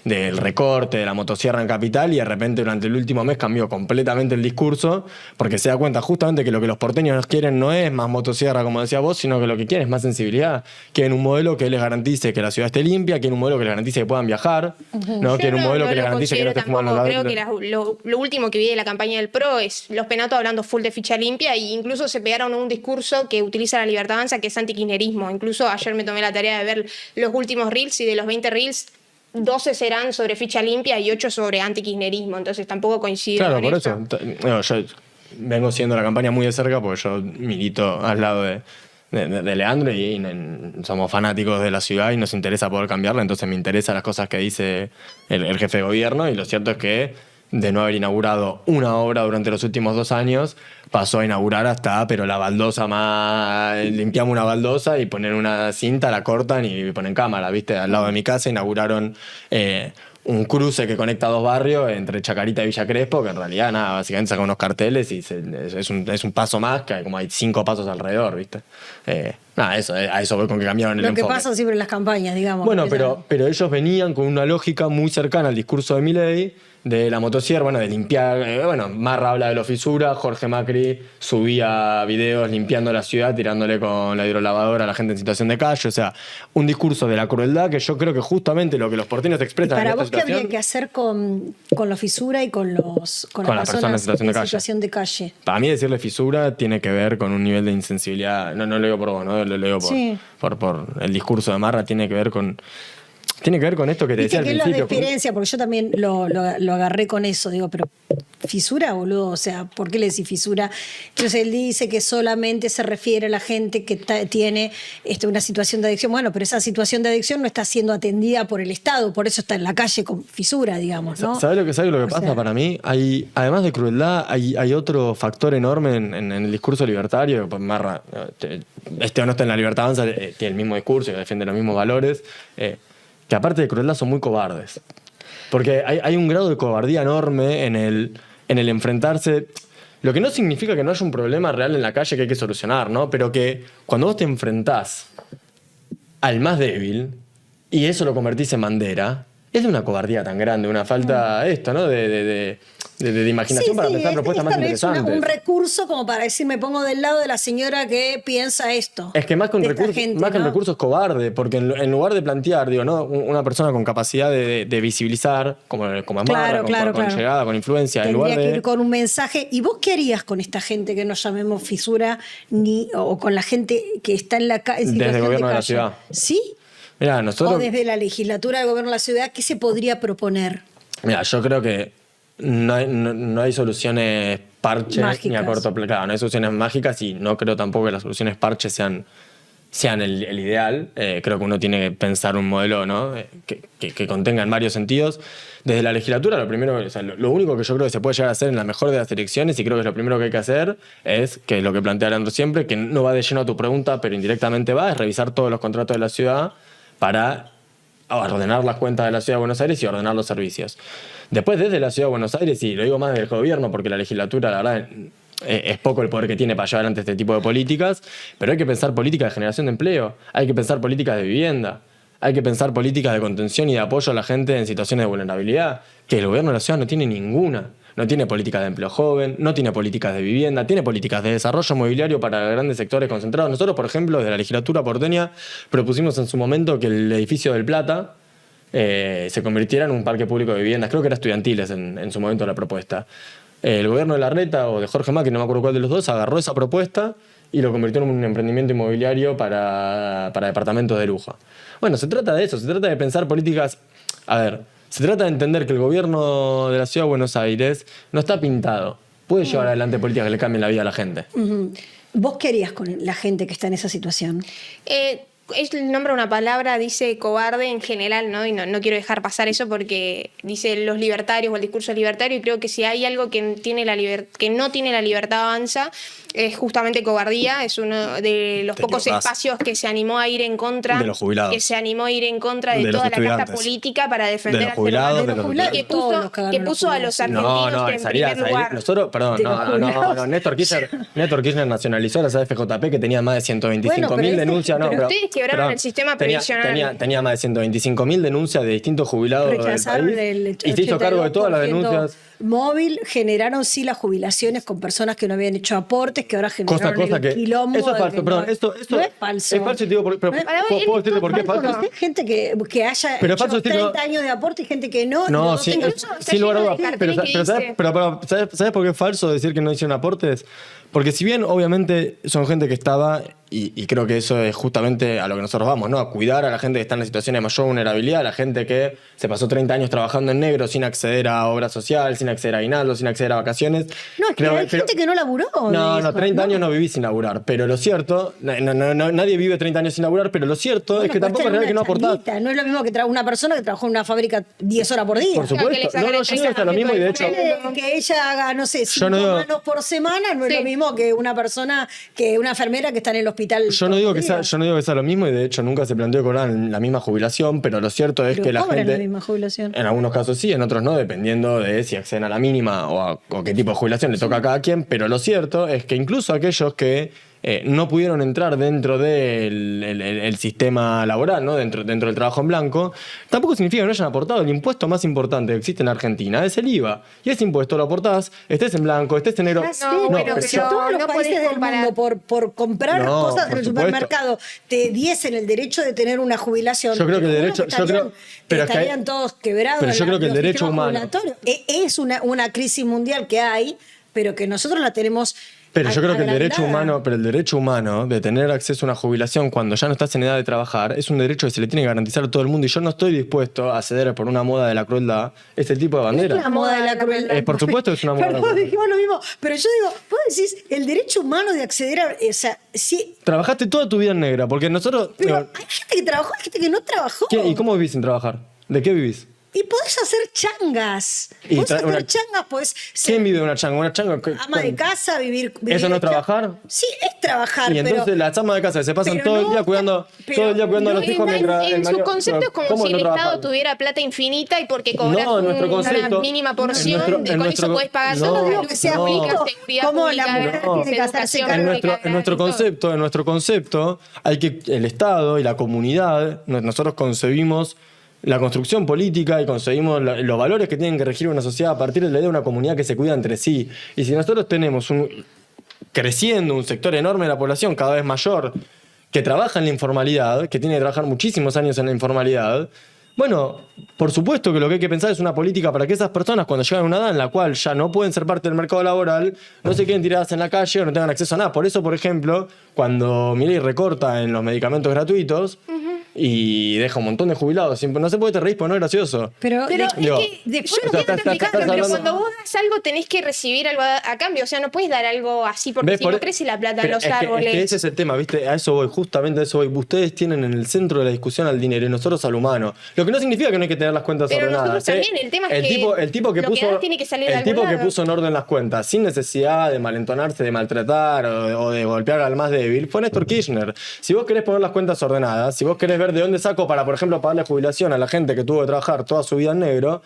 del recorte, de la motosierra en Capital, y de repente durante el último mes cambió completamente el discurso, porque se da cuenta justamente que lo que los porteños quieren no es más motosierra, como decía vos, sino que lo que quieren es más sensibilidad. Quieren un modelo que les garantice que la ciudad esté limpia, quieren un modelo que les garantice que puedan viajar, ¿no? Yo Quieren un modelo que les lo garantice que no considero esté fumando tampoco. la Creo que lo último que vi de la campaña del PRO es los penatos hablando full de ficha limpia e incluso se pegaron a un discurso que utiliza la Libertad Avanza, que es antikirchnerismo. Incluso ayer me tomé la tarea de ver los últimos reels y de los 20 reels 12 serán sobre ficha limpia y 8 sobre antikirchnerismo, entonces tampoco coincido Claro, con por eso. eso. No, yo vengo siguiendo la campaña muy de cerca porque yo milito al lado de Leandro y somos fanáticos de la ciudad y nos interesa poder cambiarla, entonces me interesan las cosas que dice el jefe de gobierno y lo cierto es que de no haber inaugurado una obra durante los últimos 2 años, pasó a inaugurar hasta, pero la baldosa más... Limpiamos una baldosa y ponen una cinta, la cortan y ponen cámara, ¿viste? Al lado de mi casa inauguraron un cruce que conecta 2 barrios entre Chacarita y Villa Crespo, que en realidad, nada, básicamente sacan unos carteles y es un paso más, que como hay 5 pasos alrededor, ¿viste? Nada, a eso voy con que cambiaron el enfoque. Lo que pasa siempre en las campañas, digamos. Bueno, pero ellos venían con una lógica muy cercana al discurso de Milei, de la motosierra, bueno, de limpiar, Marra habla de la fisura, Jorge Macri subía videos limpiando la ciudad, tirándole con la hidrolavadora a la gente en situación de calle, o sea, un discurso de la crueldad que yo creo que justamente lo que los porteños expresan en esta situación... ¿Para vos qué habría que hacer con la fisura y con las personas en situación de calle? Para mí decirle fisura tiene que ver con un nivel de insensibilidad, no lo digo por vos, ¿no? Lo digo por el discurso de Marra, tiene que ver con esto que te decía al principio. Que es la diferencia, porque yo también lo agarré con eso, digo, pero fisura, boludo, o sea, ¿por qué le decís fisura? Entonces él dice que solamente se refiere a la gente que tiene una situación de adicción. Bueno, pero esa situación de adicción no está siendo atendida por el Estado, por eso está en la calle con fisura, digamos, ¿no? ¿Sabes lo que pasa para mí? Además de crueldad, hay otro factor enorme en el discurso libertario. Pues Marra, o no está en la libertad avanza, tiene el mismo discurso, que defiende los mismos valores, que aparte de crueldad son muy cobardes. Porque hay un grado de cobardía enorme en el enfrentarse, lo que no significa que no haya un problema real en la calle que hay que solucionar, ¿no? Pero que cuando vos te enfrentás al más débil y eso lo convertís en bandera, es de una cobardía tan grande, una falta ¿no? de imaginación para pensar propuestas más interesantes. Un recurso como para decir, me pongo del lado de la señora que piensa esto. Es que más que un recurso es cobarde, porque en lugar de plantear, ¿no? Una persona con capacidad de visibilizar, como Marra, con llegada, con influencia, tendría en lugar de que ir con un mensaje. ¿Y vos qué harías con esta gente que no llamemos fisura o con la gente que está en la calle? Desde el gobierno de la ciudad. ¿Sí? Mirá, nosotros... O desde la legislatura del gobierno de la ciudad, ¿qué se podría proponer? Mira, yo creo que no hay soluciones parches mágicas, ni a corto plazo. Claro, no hay soluciones mágicas y no creo tampoco que las soluciones parches sean el ideal. Creo que uno tiene que pensar un modelo, ¿no? que contenga en varios sentidos. Desde la legislatura, lo único que yo creo que se puede llegar a hacer en la mejor de las elecciones, y creo que es lo primero que hay que hacer, es que lo que plantea Leandro siempre, que no va de lleno a tu pregunta, pero indirectamente es revisar todos los contratos de la ciudad para ordenar las cuentas de la Ciudad de Buenos Aires y ordenar los servicios. Después, desde la Ciudad de Buenos Aires, y lo digo más del gobierno, porque la legislatura, la verdad, es poco el poder que tiene para llevar adelante este tipo de políticas, pero hay que pensar políticas de generación de empleo, hay que pensar políticas de vivienda, hay que pensar políticas de contención y de apoyo a la gente en situaciones de vulnerabilidad, que el gobierno de la ciudad no tiene ninguna. No tiene políticas de empleo joven, no tiene políticas de vivienda, tiene políticas de desarrollo mobiliario para grandes sectores concentrados. Nosotros, por ejemplo, desde la legislatura porteña, propusimos en su momento que el edificio del Plata se convirtiera en un parque público de viviendas. Creo que era Estudiantiles en su momento la propuesta. El gobierno de Larreta o de Jorge Macri, no me acuerdo cuál de los dos, agarró esa propuesta y lo convirtió en un emprendimiento inmobiliario para departamentos de lujo. Bueno, se trata de eso, se trata de pensar políticas... Se trata de entender que el gobierno de la Ciudad de Buenos Aires no está pintado. Puede llevar adelante políticas que le cambien la vida a la gente. ¿Vos qué harías con la gente que está en esa situación? Él nombra una palabra, dice cobarde en general, ¿no? Y no quiero dejar pasar eso porque dice los libertarios o el discurso libertario, y creo que si hay algo que no tiene la libertad avanza, es justamente cobardía. Es uno de los pocos espacios que se animó a ir en contra de los jubilados, que se animó a ir en contra de toda la casta política para defender de los jubilados, que puso a los argentinos en primer lugar. Nosotros, Néstor Kirchner nacionalizó la FJP, que tenía más de 125.000 denuncias. Ustedes quebraron el sistema previsional. Tenía más de 125.000 denuncias de distintos jubilados del país, y se hizo cargo de todas las denuncias. Móvil generaron las jubilaciones con personas que no habían hecho aportes, que ahora generaron el quilombo. Eso es falso, perdón, esto no es falso. Es falso, pero ¿puedo decirte por qué es falso? Hay gente que haya hecho 30 años de aporte y gente que no. No, sin lugar a dudas. Pero ¿sabes por qué es falso decir que no hicieron aportes? Porque si bien obviamente son gente que estaba y creo que eso es justamente a lo que nosotros vamos, ¿no? A cuidar a la gente que está en situaciones de mayor vulnerabilidad, a la gente que se pasó 30 años trabajando en negro sin acceder a obra social, sin acceder a aguinaldo, sin acceder a vacaciones. No, es que hay gente que no laburó. No, 30 años no viví sin laburar, pero lo cierto, nadie vive 30 años sin laburar, pero lo cierto es que tampoco es real que no aportás. No es lo mismo que una persona que trabajó en una fábrica 10 horas por día. Por supuesto. No, yo digo que está lo mismo y de hecho... Que ella haga, no sé, 5 manos por semana no es lo mismo que una persona, que una enfermera que está en el hospital. Yo no digo que sea lo mismo y de hecho nunca se planteó cobrar la misma jubilación, pero lo cierto es que la gente... la misma jubilación. En algunos casos sí, en otros no, dependiendo de si acceden a la mínima o qué tipo de jubilación le toca a cada quien, pero lo cierto es que incluso aquellos que no pudieron entrar dentro del sistema laboral, ¿no? dentro del trabajo en blanco, tampoco significa que no hayan aportado. El impuesto más importante que existe en Argentina es el IVA. Y ese impuesto lo aportás, estés en blanco, estés en negro. Todos los países del mundo por comprar cosas en el supermercado te diesen el derecho de tener una jubilación. Yo creo que el derecho... estarían todos quebrados. Pero yo creo que el derecho humano... Es una crisis mundial que hay, pero que nosotros la tenemos... Pero yo creo que el derecho humano de tener acceso a una jubilación cuando ya no estás en edad de trabajar es un derecho que se le tiene que garantizar a todo el mundo y yo no estoy dispuesto a ceder por una moda de la crueldad este tipo de bandera. Es una moda de la crueldad. Por supuesto que es una moda de la crueldad. Dijimos lo mismo, pero yo digo, vos decís el derecho humano de acceder a... O sea, sí... Trabajaste toda tu vida en negra, porque nosotros... Pero hay gente que trabajó, hay gente que no trabajó. ¿Y cómo vivís sin trabajar? ¿De qué vivís? Y podés hacer changas. Pues. ¿Quién vive una changa? Una changa. Ama de casa, vivir ¿Eso no es trabajar? Sí, es trabajar. Y entonces las amas de casa se pasan todo el día cuidando a los hijos mientras. En su concepto es como si el Estado tuviera plata infinita y porque cobras una mínima porción, con eso podés pagar todo lo que sea pública, seguridad pública, en nuestro concepto, hay que el Estado y la comunidad, nosotros concebimos la construcción política y conseguimos los valores que tienen que regir una sociedad a partir de la idea de una comunidad que se cuida entre sí. Y si nosotros tenemos creciendo un sector enorme de la población, cada vez mayor, que trabaja en la informalidad, que tiene que trabajar muchísimos años en la informalidad, bueno, por supuesto que lo que hay que pensar es una política para que esas personas, cuando llegan a una edad en la cual ya no pueden ser parte del mercado laboral, no se queden tiradas en la calle o no tengan acceso a nada. Por eso, por ejemplo, cuando Milei recorta en los medicamentos gratuitos, y deja un montón de jubilados. No se puede te reír porque no es gracioso. Pero es que después cuando vos das algo tenés que recibir algo a cambio. O sea, no puedes dar algo así porque si no crece la plata en los árboles. Es que ese es el tema, ¿viste? A eso voy, justamente a eso voy. Ustedes tienen en el centro de la discusión al dinero y nosotros al humano. Lo que no significa que no hay que tener las cuentas ordenadas. Nosotros también. El tema es el tipo que puso en orden las cuentas sin necesidad de malentonarse, de maltratar o de golpear al más débil fue Néstor Kirchner. Si vos querés poner las cuentas ordenadas, si vos querés ver de dónde saco para, por ejemplo, pagarle jubilación a la gente que tuvo que trabajar toda su vida en negro,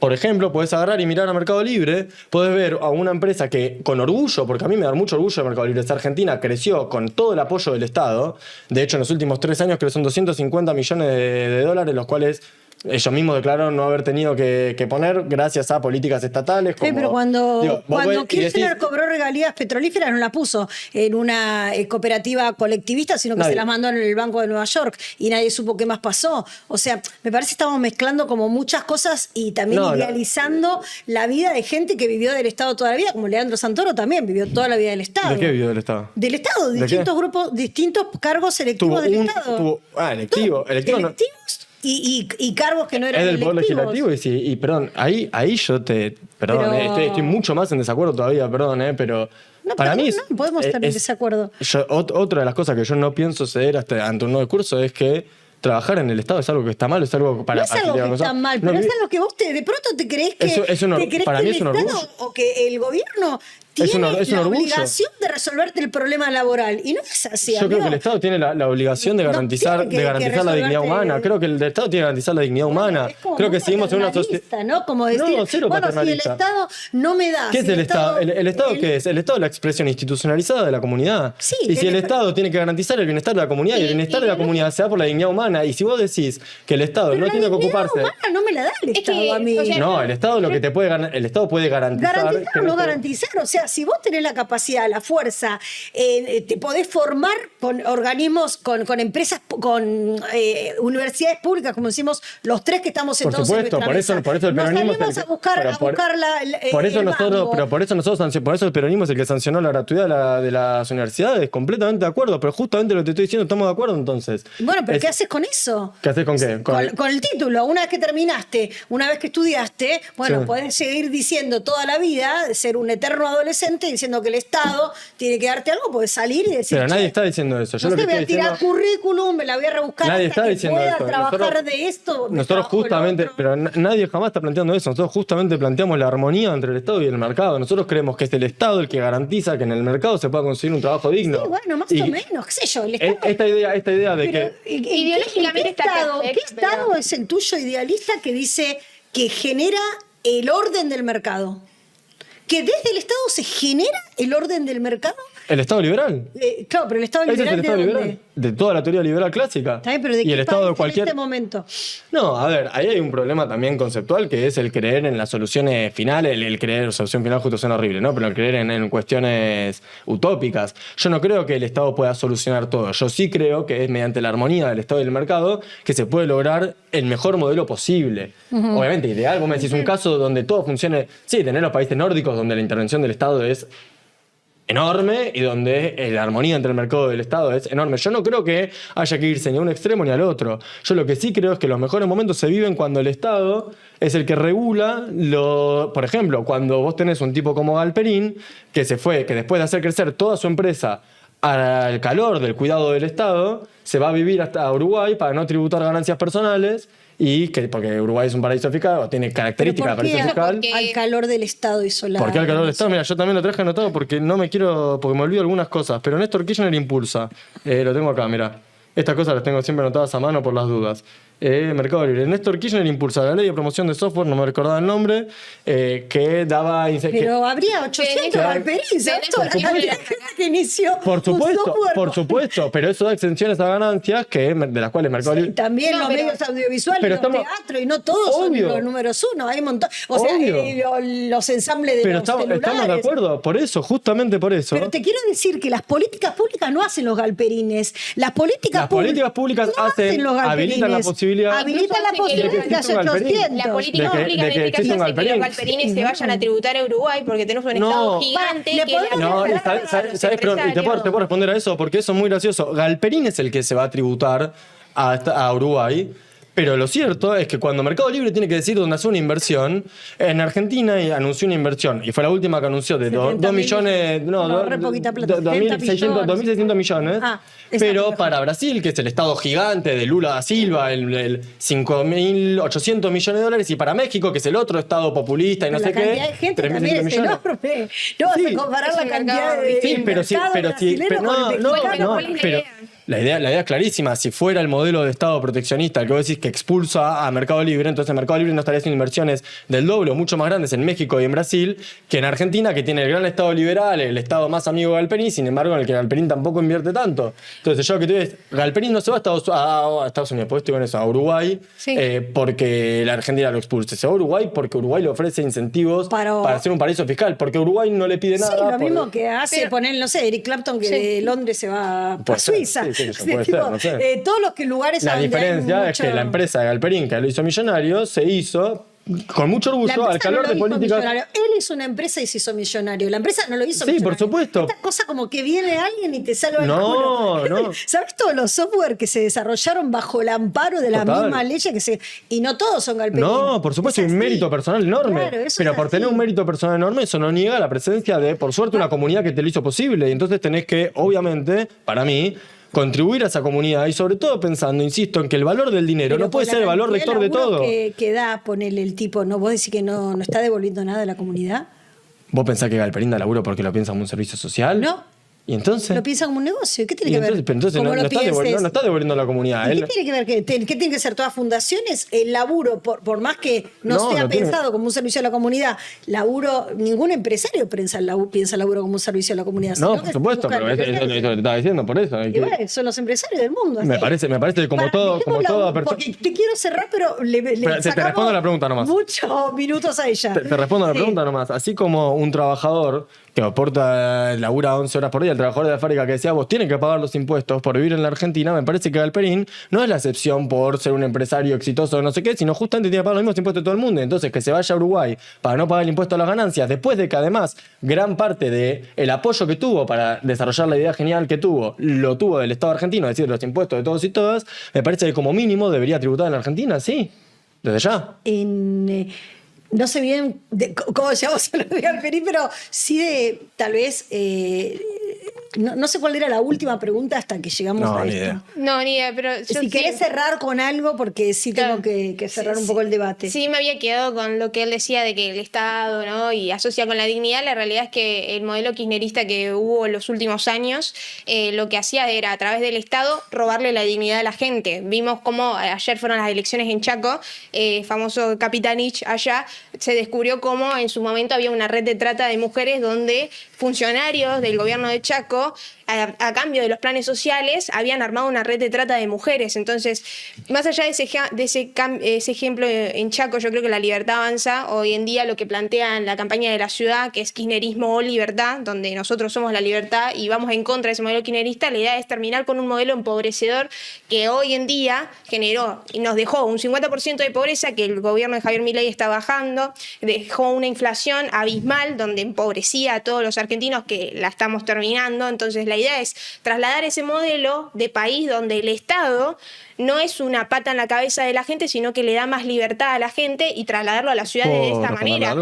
por ejemplo, podés agarrar y mirar a Mercado Libre, podés ver a una empresa que con orgullo, porque a mí me da mucho orgullo de Mercado Libre, esta Argentina creció con todo el apoyo del Estado. De hecho, en los últimos 3 años creo que son 250 millones de dólares, los cuales ellos mismos declararon no haber tenido que poner gracias a políticas estatales. Como, pero cuando Kirchner cobró regalías petrolíferas no las puso en una cooperativa colectivista, sino que se las mandó en el Banco de Nueva York y nadie supo qué más pasó. O sea, me parece que estamos mezclando como muchas cosas y también idealizando la vida de gente que vivió del Estado toda la vida, como Leandro Santoro también vivió toda la vida del Estado. ¿De qué vivió del Estado? Del Estado, distintos grupos, distintos cargos electivos del Estado. Electivos. Y cargos que no eran es del poder legislativo y perdón, ahí yo estoy mucho más en desacuerdo todavía, pero para mí no podemos estar en desacuerdo. Otra de las cosas que yo no pienso ceder ante un nuevo discurso es que trabajar en el Estado es algo que está mal, es algo para... No es algo que está mal, pero es algo que vos de pronto te creés que para mí es un orgullo. O que el gobierno tiene la obligación de resolverte el problema laboral. Y no es así. Yo creo que el Estado tiene la obligación de garantizar la dignidad humana. Creo que el Estado tiene que garantizar la dignidad humana. Creo que seguimos en una sociedad... ¿no? Como decir, cero paternalista. Si el Estado no me da... ¿Qué es el Estado? ¿El Estado qué es? El Estado es la expresión institucionalizada de la comunidad. Sí, y si el Estado tiene que garantizar el bienestar de la comunidad y el bienestar de la comunidad se da por la dignidad humana, y si vos decís que el Estado no tiene que ocuparse... La dignidad humana no me la da el Estado a mí. No, el Estado lo que te puede el Estado puede garantizar... Garantizar o no garantizar. O sea, si vos tenés la capacidad, la fuerza, te podés formar con organismos, con empresas, con universidades públicas, como decimos los tres que estamos Por sentados en supuesto, nuestra mesa. por eso el peronismo Nos salimos a buscar por eso el nosotros, mango. pero por eso el peronismo es el que sancionó la gratuidad de las universidades, completamente de acuerdo, pero justamente lo que te estoy diciendo, estamos de acuerdo entonces. Bueno, pero ¿qué haces con eso? ¿Qué haces con qué? Con el título. Una vez que terminaste, una vez que estudiaste, bueno, Sí. podés seguir diciendo toda la vida, ser un eterno adolescente, diciendo que el Estado tiene que darte algo, podés salir y decir, Pero nadie "Che, está diciendo eso. Yo no lo sé, que voy a estoy tirar diciendo, currículum, me la voy a rebuscar nadie hasta está que diciendo pueda eso. trabajar de esto. me Nosotros trabajo de lo justamente, otro". pero nadie jamás está planteando eso. Nosotros justamente planteamos la armonía entre el Estado y el mercado. Nosotros creemos que es el Estado el que garantiza que en el mercado se pueda conseguir un trabajo digno. Sí, bueno, más Y o menos, qué sé yo. El Estado, esta idea de pero, que Ideológicamente ¿qué está Estado, perfecto, ¿qué Estado pero- es el tuyo idealista que dice que genera el orden del mercado? ¿Que desde el Estado se genera el orden del mercado? el Estado liberal. Claro, pero el Estado Ese es liberal el Estado ¿de dónde? liberal. De toda la teoría liberal clásica. Está bien, pero ¿de y qué el Estado de país cualquier. en este momento? No, a ver, ahí hay un problema también conceptual que es el creer en las soluciones finales, el creer, solución final justo suena horrible, ¿no? Pero el creer en cuestiones utópicas. Yo no creo que el Estado pueda solucionar todo. Yo sí creo que es mediante la armonía del Estado y del mercado que se puede lograr el mejor modelo posible. Obviamente, ideal, vos me decís un caso donde todo funcione. Sí, tener los países nórdicos donde la intervención del Estado es enorme y donde la armonía entre el mercado y el Estado es enorme. Yo no creo que haya que irse ni a un extremo ni al otro. Yo lo que sí creo es que los mejores momentos se viven cuando el Estado es el que regula por ejemplo, cuando vos tenés un tipo como Galperín, que después de hacer crecer toda su empresa al calor del cuidado del Estado, se va a vivir hasta Uruguay para no tributar ganancias personales porque Uruguay es un paraíso fiscal o tiene características de ¿Pero por paraíso qué fiscal. Porque- al calor del Estado hizo la... ¿Por qué al calor del Estado? Mira, yo también lo traje anotado porque porque me olvido algunas cosas. Pero Néstor Kirchner impulsa. Lo tengo acá, mira. Estas cosas las tengo siempre anotadas a mano por las dudas. Mercado Libre. Néstor Kirchner impulsa la ley de promoción de software, no me recordaba el nombre, que daba... Pero habría 800 Pero- Galperín, ¿sabes? Toda la Pero- cantidad de gente que inició Por un supuesto, software. por supuesto, pero eso da exenciones a ganancias de las cuales Mercado Sí, Libre... también No, los pero- medios audiovisuales, pero los estamos- teatros, y no todos Obvio. son los números uno. Hay un montón. O sea, Obvio. los ensambles de Pero los celulares. estamos de acuerdo, por eso, justamente por eso. Pero te quiero decir que las políticas públicas no hacen los galperines. Las políticas públicas no hacen, los habilitan la galperines. posibilidad... Habilitan la de que posibilidad de que exista haya un galperín. 800. La política De que pública en este existe caso un hace que los galperín. galperines se vayan a tributar a Uruguay porque tenemos un No. Estado gigante Le que podemos- No, le y da a ¿sabes? los Pero, y te puedo empresarios. responder a eso porque eso es muy gracioso. Galperín es el que se va a tributar a Uruguay. Pero lo cierto es que cuando Mercado Libre tiene que decir dónde hacer una inversión, en Argentina anunció una inversión, y fue la última que anunció de 2 70.000, millones, no, re poquita plata, 2.600 millones, Ah, pero exacto. para Brasil, que es el estado gigante de Lula da Silva, el 5.800 millones de dólares, y para México, que es el otro estado populista y no la sé cantidad qué, de gente 3.600 también es millones. enorme. No vas Sí. a comparar Es la un cantidad mercado de distinto. Pero sí, mercado pero sí, brasilero pero con el no, mexicano. ¿cuál es la pero idea? la idea es clarísima. Si fuera el modelo de Estado proteccionista el que vos decís que expulsa a Mercado Libre, entonces Mercado Libre no estaría haciendo inversiones del doble o mucho más grandes en México y en Brasil que en Argentina, que tiene el gran Estado liberal, el Estado más amigo de Galperín, sin embargo en el que Galperín tampoco invierte tanto. Entonces yo lo que te digo es, Galperín no se va a Estados Unidos, pues estoy con eso, a Uruguay, Sí. porque la Argentina lo expulse. Se va a Uruguay porque Uruguay le ofrece incentivos Para hacer un paraíso fiscal, porque Uruguay no le pide Sí, nada. lo mismo por- que hace Pero- poner, no sé, Eric Clapton, que Sí. de Londres se va a Puede ser, Suiza. sí, sí, eso Sí, puede tipo, ser, no sé. todos los que lugares La a donde hay diferencia es mucho- que la empresa de Galperín, que lo hizo millonario, se hizo con mucho La orgullo empresa al calor no lo de hizo políticas. millonario. Él hizo una empresa y se hizo millonario. La empresa no lo hizo Sí, millonario. por supuesto. Esta cosa como que viene alguien y te salva el No, culo. no. ¿Sabes todos los software que se desarrollaron bajo el amparo de la Total. misma ley y no todos son galperín? No, por supuesto, hay Es un así. mérito personal enorme. Claro, eso pero es por tener así. un mérito personal enorme, eso no niega la presencia de, por suerte, una comunidad que te lo hizo posible. Y entonces tenés que, obviamente, para mí, contribuir a esa comunidad y sobre todo pensando, insisto, en que el valor del dinero Pero no puede con ser la el valor cantidad rector de laburo todo. Que da, ponele el tipo, ¿no? ¿Vos decís que no está devolviendo nada a la comunidad? ¿Vos pensás que Galperín da laburo porque lo piensa como un servicio social? No. ¿Y entonces? Lo piensa como un negocio. ¿Qué tiene Y que ver? entonces, pero entonces Cómo no lo está pienses. no está devolviendo a la comunidad. ¿Y Él- qué tiene que ver? ¿Qué tienen que ser todas fundaciones? El laburo, por más que no, No, sea no tiene- pensado como un servicio a la comunidad, ningún empresario piensa el laburo como un servicio a la comunidad. No, sino por que supuesto, buscan pero eso empresarios. te estaba diciendo, por eso. Y bueno, son los empresarios del mundo. Me así. parece que como Para, todo, como dejémoslo, toda persona. Porque te quiero cerrar, pero le Te sacamos respondo a la pregunta nomás. muchos minutos a ella. Te respondo a la Sí. pregunta nomás. Así como un trabajador que aporta, labura 11 horas por día, el trabajador de la fábrica que decía, vos tienen que pagar los impuestos por vivir en la Argentina, me parece que Galperín no es la excepción por ser un empresario exitoso o no sé qué, sino justamente tiene que pagar los mismos impuestos de todo el mundo. Entonces, que se vaya a Uruguay para no pagar el impuesto a las ganancias, después de que además gran parte del apoyo que tuvo para desarrollar la idea genial que tuvo, lo tuvo del Estado argentino, es decir, los impuestos de todos y todas, me parece que como mínimo debería tributar en la Argentina, sí, desde ya. No sé bien cómo llamamos a lo de Galperín, pero sí de tal vez... no sé cuál era la última pregunta hasta que llegamos a esto. Idea. No, ni idea, pero... Si querés cerrar con algo, porque sí tengo que cerrar un poco el debate. Sí, me había quedado con lo que él decía de que el Estado, ¿no? Y asocia con la dignidad. La realidad es que el modelo kirchnerista que hubo en los últimos años, lo que hacía era, a través del Estado, robarle la dignidad a la gente. Vimos cómo ayer fueron las elecciones en Chaco, famoso Capitanich allá, se descubrió cómo en su momento había una red de trata de mujeres donde funcionarios del gobierno de Chaco, a cambio de los planes sociales, habían armado una red de trata de mujeres. Entonces, más allá de ese ejemplo en Chaco, yo creo que La Libertad Avanza hoy en día lo que plantea en la campaña de la ciudad, que es kirchnerismo o libertad, donde nosotros somos la libertad y vamos en contra de ese modelo kirchnerista, la idea es terminar con un modelo empobrecedor que hoy en día generó y nos dejó un 50% de pobreza que el gobierno de Javier Milei está bajando, dejó una inflación abismal donde empobrecía a todos los argentinos, que la estamos terminando. Entonces la idea es trasladar ese modelo de país donde el Estado no es una pata en la cabeza de la gente, sino que le da más libertad a la gente y trasladarlo a la ciudad de esta manera,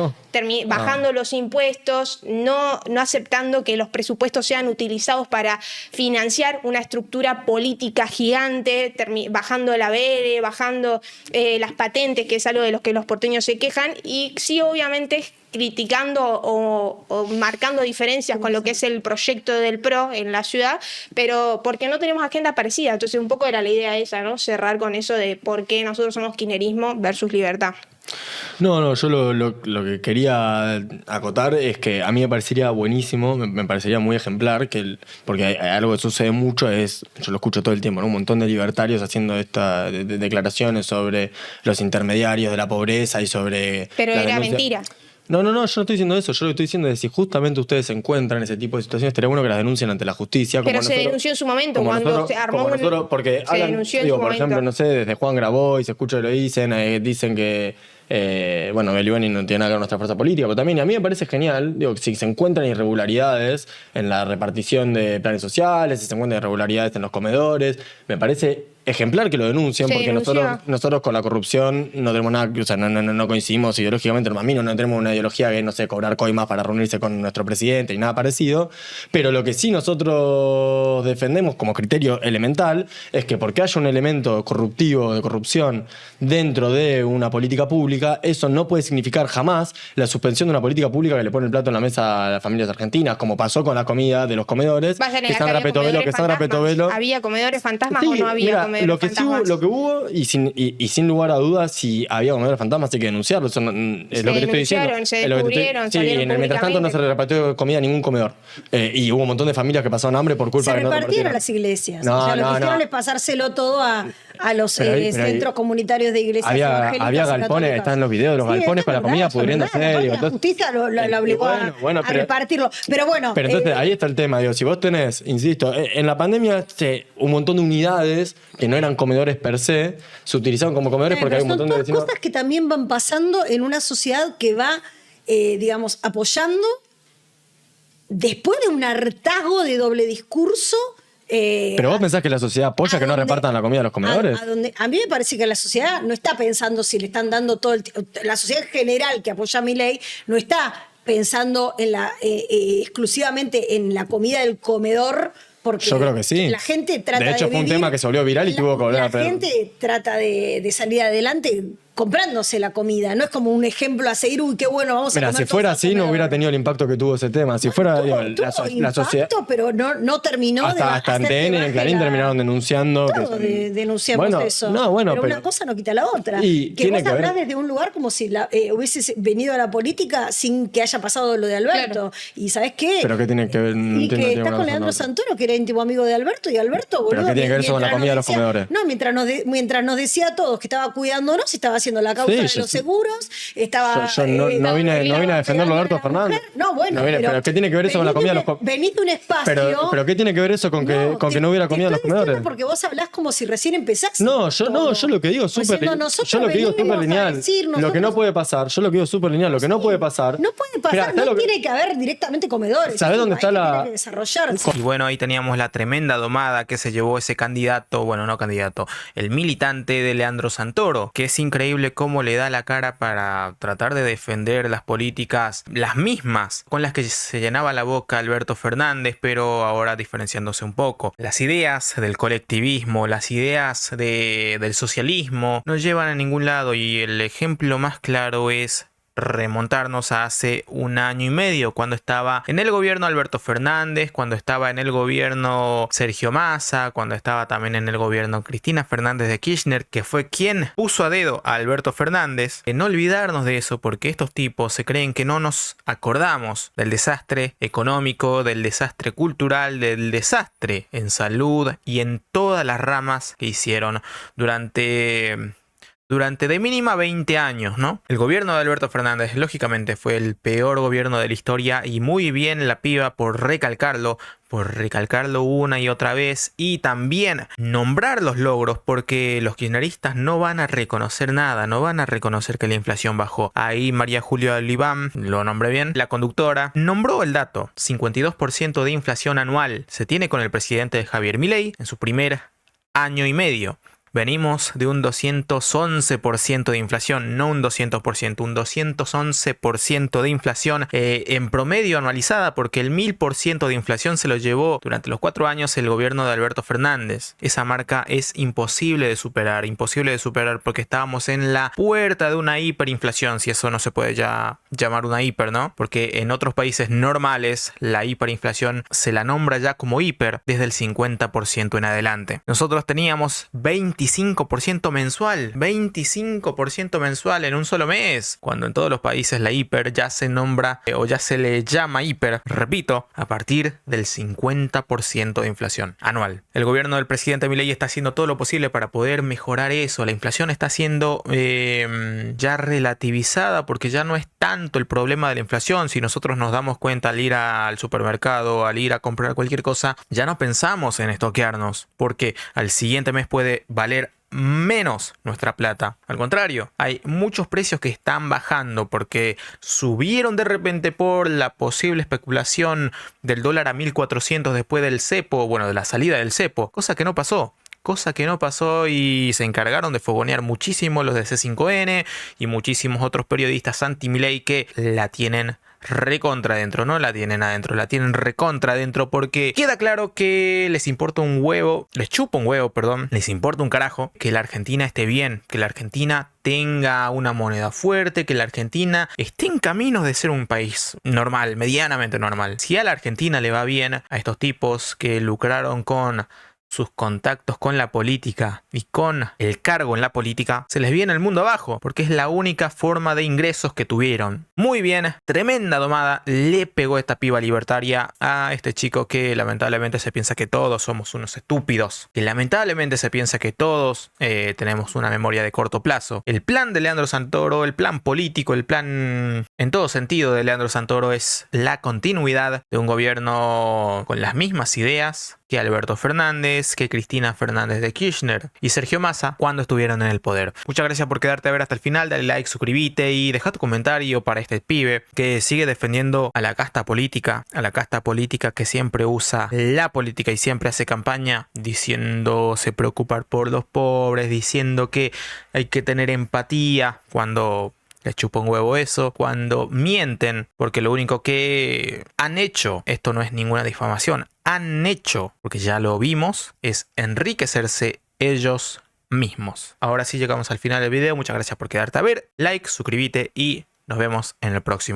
bajando los impuestos, no aceptando que los presupuestos sean utilizados para financiar una estructura política gigante, bajando el ABR, bajando las patentes, que es algo de los que los porteños se quejan, y sí, obviamente, criticando o marcando diferencias con lo que es el proyecto del PRO en la ciudad, pero porque no tenemos agenda parecida. Entonces un poco era la idea esa, ¿no? Cerrar con eso de por qué nosotros somos kirchnerismo versus libertad. No, yo lo que quería acotar es que a mí me parecería buenísimo, me parecería muy ejemplar, porque hay algo que sucede mucho, yo lo escucho todo el tiempo, ¿no? Un montón de libertarios haciendo estas declaraciones sobre los intermediarios de la pobreza y sobre... Pero era mentira. No, yo no estoy diciendo eso. Yo lo que estoy diciendo es si justamente ustedes se encuentran en ese tipo de situaciones, estaría bueno que las denuncien ante la justicia. Pero se denunció en su momento cuando se armó porque se denunció en su por momento. ejemplo, no sé, desde Juan Grabois, escucho que lo dicen que Beliboni no tiene nada que ver con nuestra fuerza política, pero también a mí me parece genial, si se encuentran irregularidades en la repartición de planes sociales, si se encuentran irregularidades en los comedores, me parece ejemplar que lo denuncien, porque nosotros con la corrupción no tenemos nada, o sea, no coincidimos ideológicamente, a mí no tenemos una ideología que, no sé, cobrar coimas para reunirse con nuestro presidente y nada parecido, pero lo que sí nosotros defendemos como criterio elemental es que porque haya un elemento corruptivo, de corrupción, dentro de una política pública, eso no puede significar jamás la suspensión de una política pública que le pone el plato en la mesa a las familias argentinas, como pasó con la comida de los comedores, que Sandra Petovelo... ¿Había comedores fantasmas o no había comedores fantasmas? Lo que hubo, y sin lugar a dudas, si había comedores fantasmas, hay que denunciarlo. Eso es lo que te estoy diciendo. Se descubrieron, sí, en el mientras tanto no se le repartió comida a ningún comedor. Y hubo un montón de familias que pasaban hambre por culpa de no repartir. Se repartieron las iglesias. Lo que hicieron es pasárselo todo a los centros comunitarios de iglesias evangélicas. Había galpones, están en los videos de los galpones con la comida pudriéndose. La justicia lo obligó a repartirlo. Pero bueno. Pero entonces ahí está el tema. Si vos tenés, insisto, en la pandemia un montón de unidades que no eran comedores per se, se utilizaron como comedores porque hay un montón de vecinos. Son cosas que también van pasando en una sociedad que va, digamos, apoyando después de un hartazgo de doble discurso. ¿Pero vos pensás que la sociedad apoya que no repartan la comida a los comedores? A mí me parece que la sociedad no está pensando si le están dando todo la sociedad en general que apoya a Milei no está pensando en exclusivamente en la comida del comedor. Porque yo creo que sí. La gente trata de hecho, fue un tema que se volvió viral y tuvo que volver a perder. La gente trata de salir adelante comprándose la comida. No es como un ejemplo a seguir, uy, qué bueno, vamos a comer. Mira, si fuera así, no hubiera tenido el impacto que tuvo ese tema. Si fuera la sociedad. Pero no terminó hasta Antena y en Clarín terminaron denunciando. Denunciamos eso. Pero una cosa no quita la otra. Y que vos hablás desde un lugar como si hubieses venido a la política sin que haya pasado lo de Alberto. Claro. ¿Y sabés qué? ¿Pero qué tiene que ver? Y que estás con Leandro Santoro, que era íntimo amigo de Alberto, y Alberto, boludo. ¿Pero qué tiene que ver eso con la comida de los comedores? No, mientras nos decía a todos que estaba cuidándonos, estaba haciendo haciendo la causa Sí, de yo los sí. seguros, estaba... Yo no vine a defenderlo a pegándole Alberto a la Fernández. mujer. No, bueno, pero ¿qué tiene que ver eso con la comida de los venís de un espacio... pero ¿qué tiene que ver eso con que no hubiera comida en los Te estoy diciendo comedores? porque vos hablás como si recién empezaste. Yo lo que digo es súper lineal. Lo que no puede pasar, yo lo que digo es súper lineal. Lo que no puede pasar... No puede pasar, Mirá, no tiene que haber directamente comedores. ¿Sabés dónde está la...? Tiene que desarrollarse. Y bueno, ahí teníamos la tremenda domada que se llevó ese candidato, bueno, no candidato, el militante de Leandro Santoro, que es increíble cómo le da la cara para tratar de defender las políticas, las mismas con las que se llenaba la boca Alberto Fernández, pero ahora diferenciándose un poco. Las ideas del colectivismo, las ideas del socialismo no llevan a ningún lado, y el ejemplo más claro es remontarnos a hace 1 año y medio, cuando estaba en el gobierno Alberto Fernández, cuando estaba en el gobierno Sergio Massa, cuando estaba también en el gobierno Cristina Fernández de Kirchner, que fue quien puso a dedo a Alberto Fernández. No olvidarnos de eso, porque estos tipos se creen que no nos acordamos del desastre económico, del desastre cultural, del desastre en salud y en todas las ramas que hicieron durante de mínima 20 años, ¿no? El gobierno de Alberto Fernández, lógicamente, fue el peor gobierno de la historia, y muy bien la piba por recalcarlo una y otra vez, y también nombrar los logros, porque los kirchneristas no van a reconocer nada, no van a reconocer que la inflación bajó. Ahí María Julia Oliván, lo nombré bien, la conductora, nombró el dato: 52% de inflación anual se tiene con el presidente Javier Milei en su primer año y medio. Venimos de un 211% de inflación, no un 200%, un 211% de inflación en promedio anualizada, porque el 1000% de inflación se lo llevó durante los 4 años el gobierno de Alberto Fernández. Esa marca es imposible de superar porque estábamos en la puerta de una hiperinflación, si eso no se puede ya llamar una hiper, ¿no? Porque en otros países normales la hiperinflación se la nombra ya como hiper desde el 50% en adelante. Nosotros teníamos 25% mensual en un solo mes, cuando en todos los países la hiper ya se nombra o ya se le llama hiper, repito, a partir del 50% de inflación anual. El gobierno del presidente Milei está haciendo todo lo posible para poder mejorar eso. La inflación está siendo ya relativizada, porque ya no es tanto el problema de la inflación. Si nosotros nos damos cuenta al ir al supermercado, al ir a comprar cualquier cosa, ya no pensamos en estoquearnos, porque al siguiente mes puede valer menos nuestra plata. Al contrario, hay muchos precios que están bajando porque subieron de repente por la posible especulación del dólar a 1400 después del cepo, bueno, de la salida del cepo, cosa que no pasó, y se encargaron de fogonear muchísimo los de C5N y muchísimos otros periodistas anti-Milei que la tienen recontra adentro, no la tienen adentro, la tienen recontra adentro, porque queda claro que les importa un huevo, les chupa un huevo, perdón, les importa un carajo que la Argentina esté bien, que la Argentina tenga una moneda fuerte, que la Argentina esté en caminos de ser un país normal, medianamente normal. Si a la Argentina le va bien, a estos tipos que lucraron con sus contactos con la política y con el cargo en la política, se les viene el mundo abajo, porque es la única forma de ingresos que tuvieron. Muy bien, tremenda domada le pegó esta piba libertaria a este chico que lamentablemente se piensa que todos somos unos estúpidos, que lamentablemente se piensa que todos tenemos una memoria de corto plazo. El plan de Leandro Santoro, el plan político, el plan en todo sentido de Leandro Santoro es la continuidad de un gobierno con las mismas ideas que Alberto Fernández, que Cristina Fernández de Kirchner y Sergio Massa cuando estuvieron en el poder. Muchas gracias por quedarte a ver hasta el final, dale like, suscríbete y deja tu comentario para este pibe que sigue defendiendo a la casta política que siempre usa la política y siempre hace campaña diciéndose preocupar por los pobres, diciendo que hay que tener empatía cuando les chupa un huevo eso, cuando mienten, porque lo único que han hecho, esto no es ninguna difamación, han hecho, porque ya lo vimos, es enriquecerse ellos mismos. Ahora sí llegamos al final del video, muchas gracias por quedarte a ver, like, suscríbete y nos vemos en el próximo.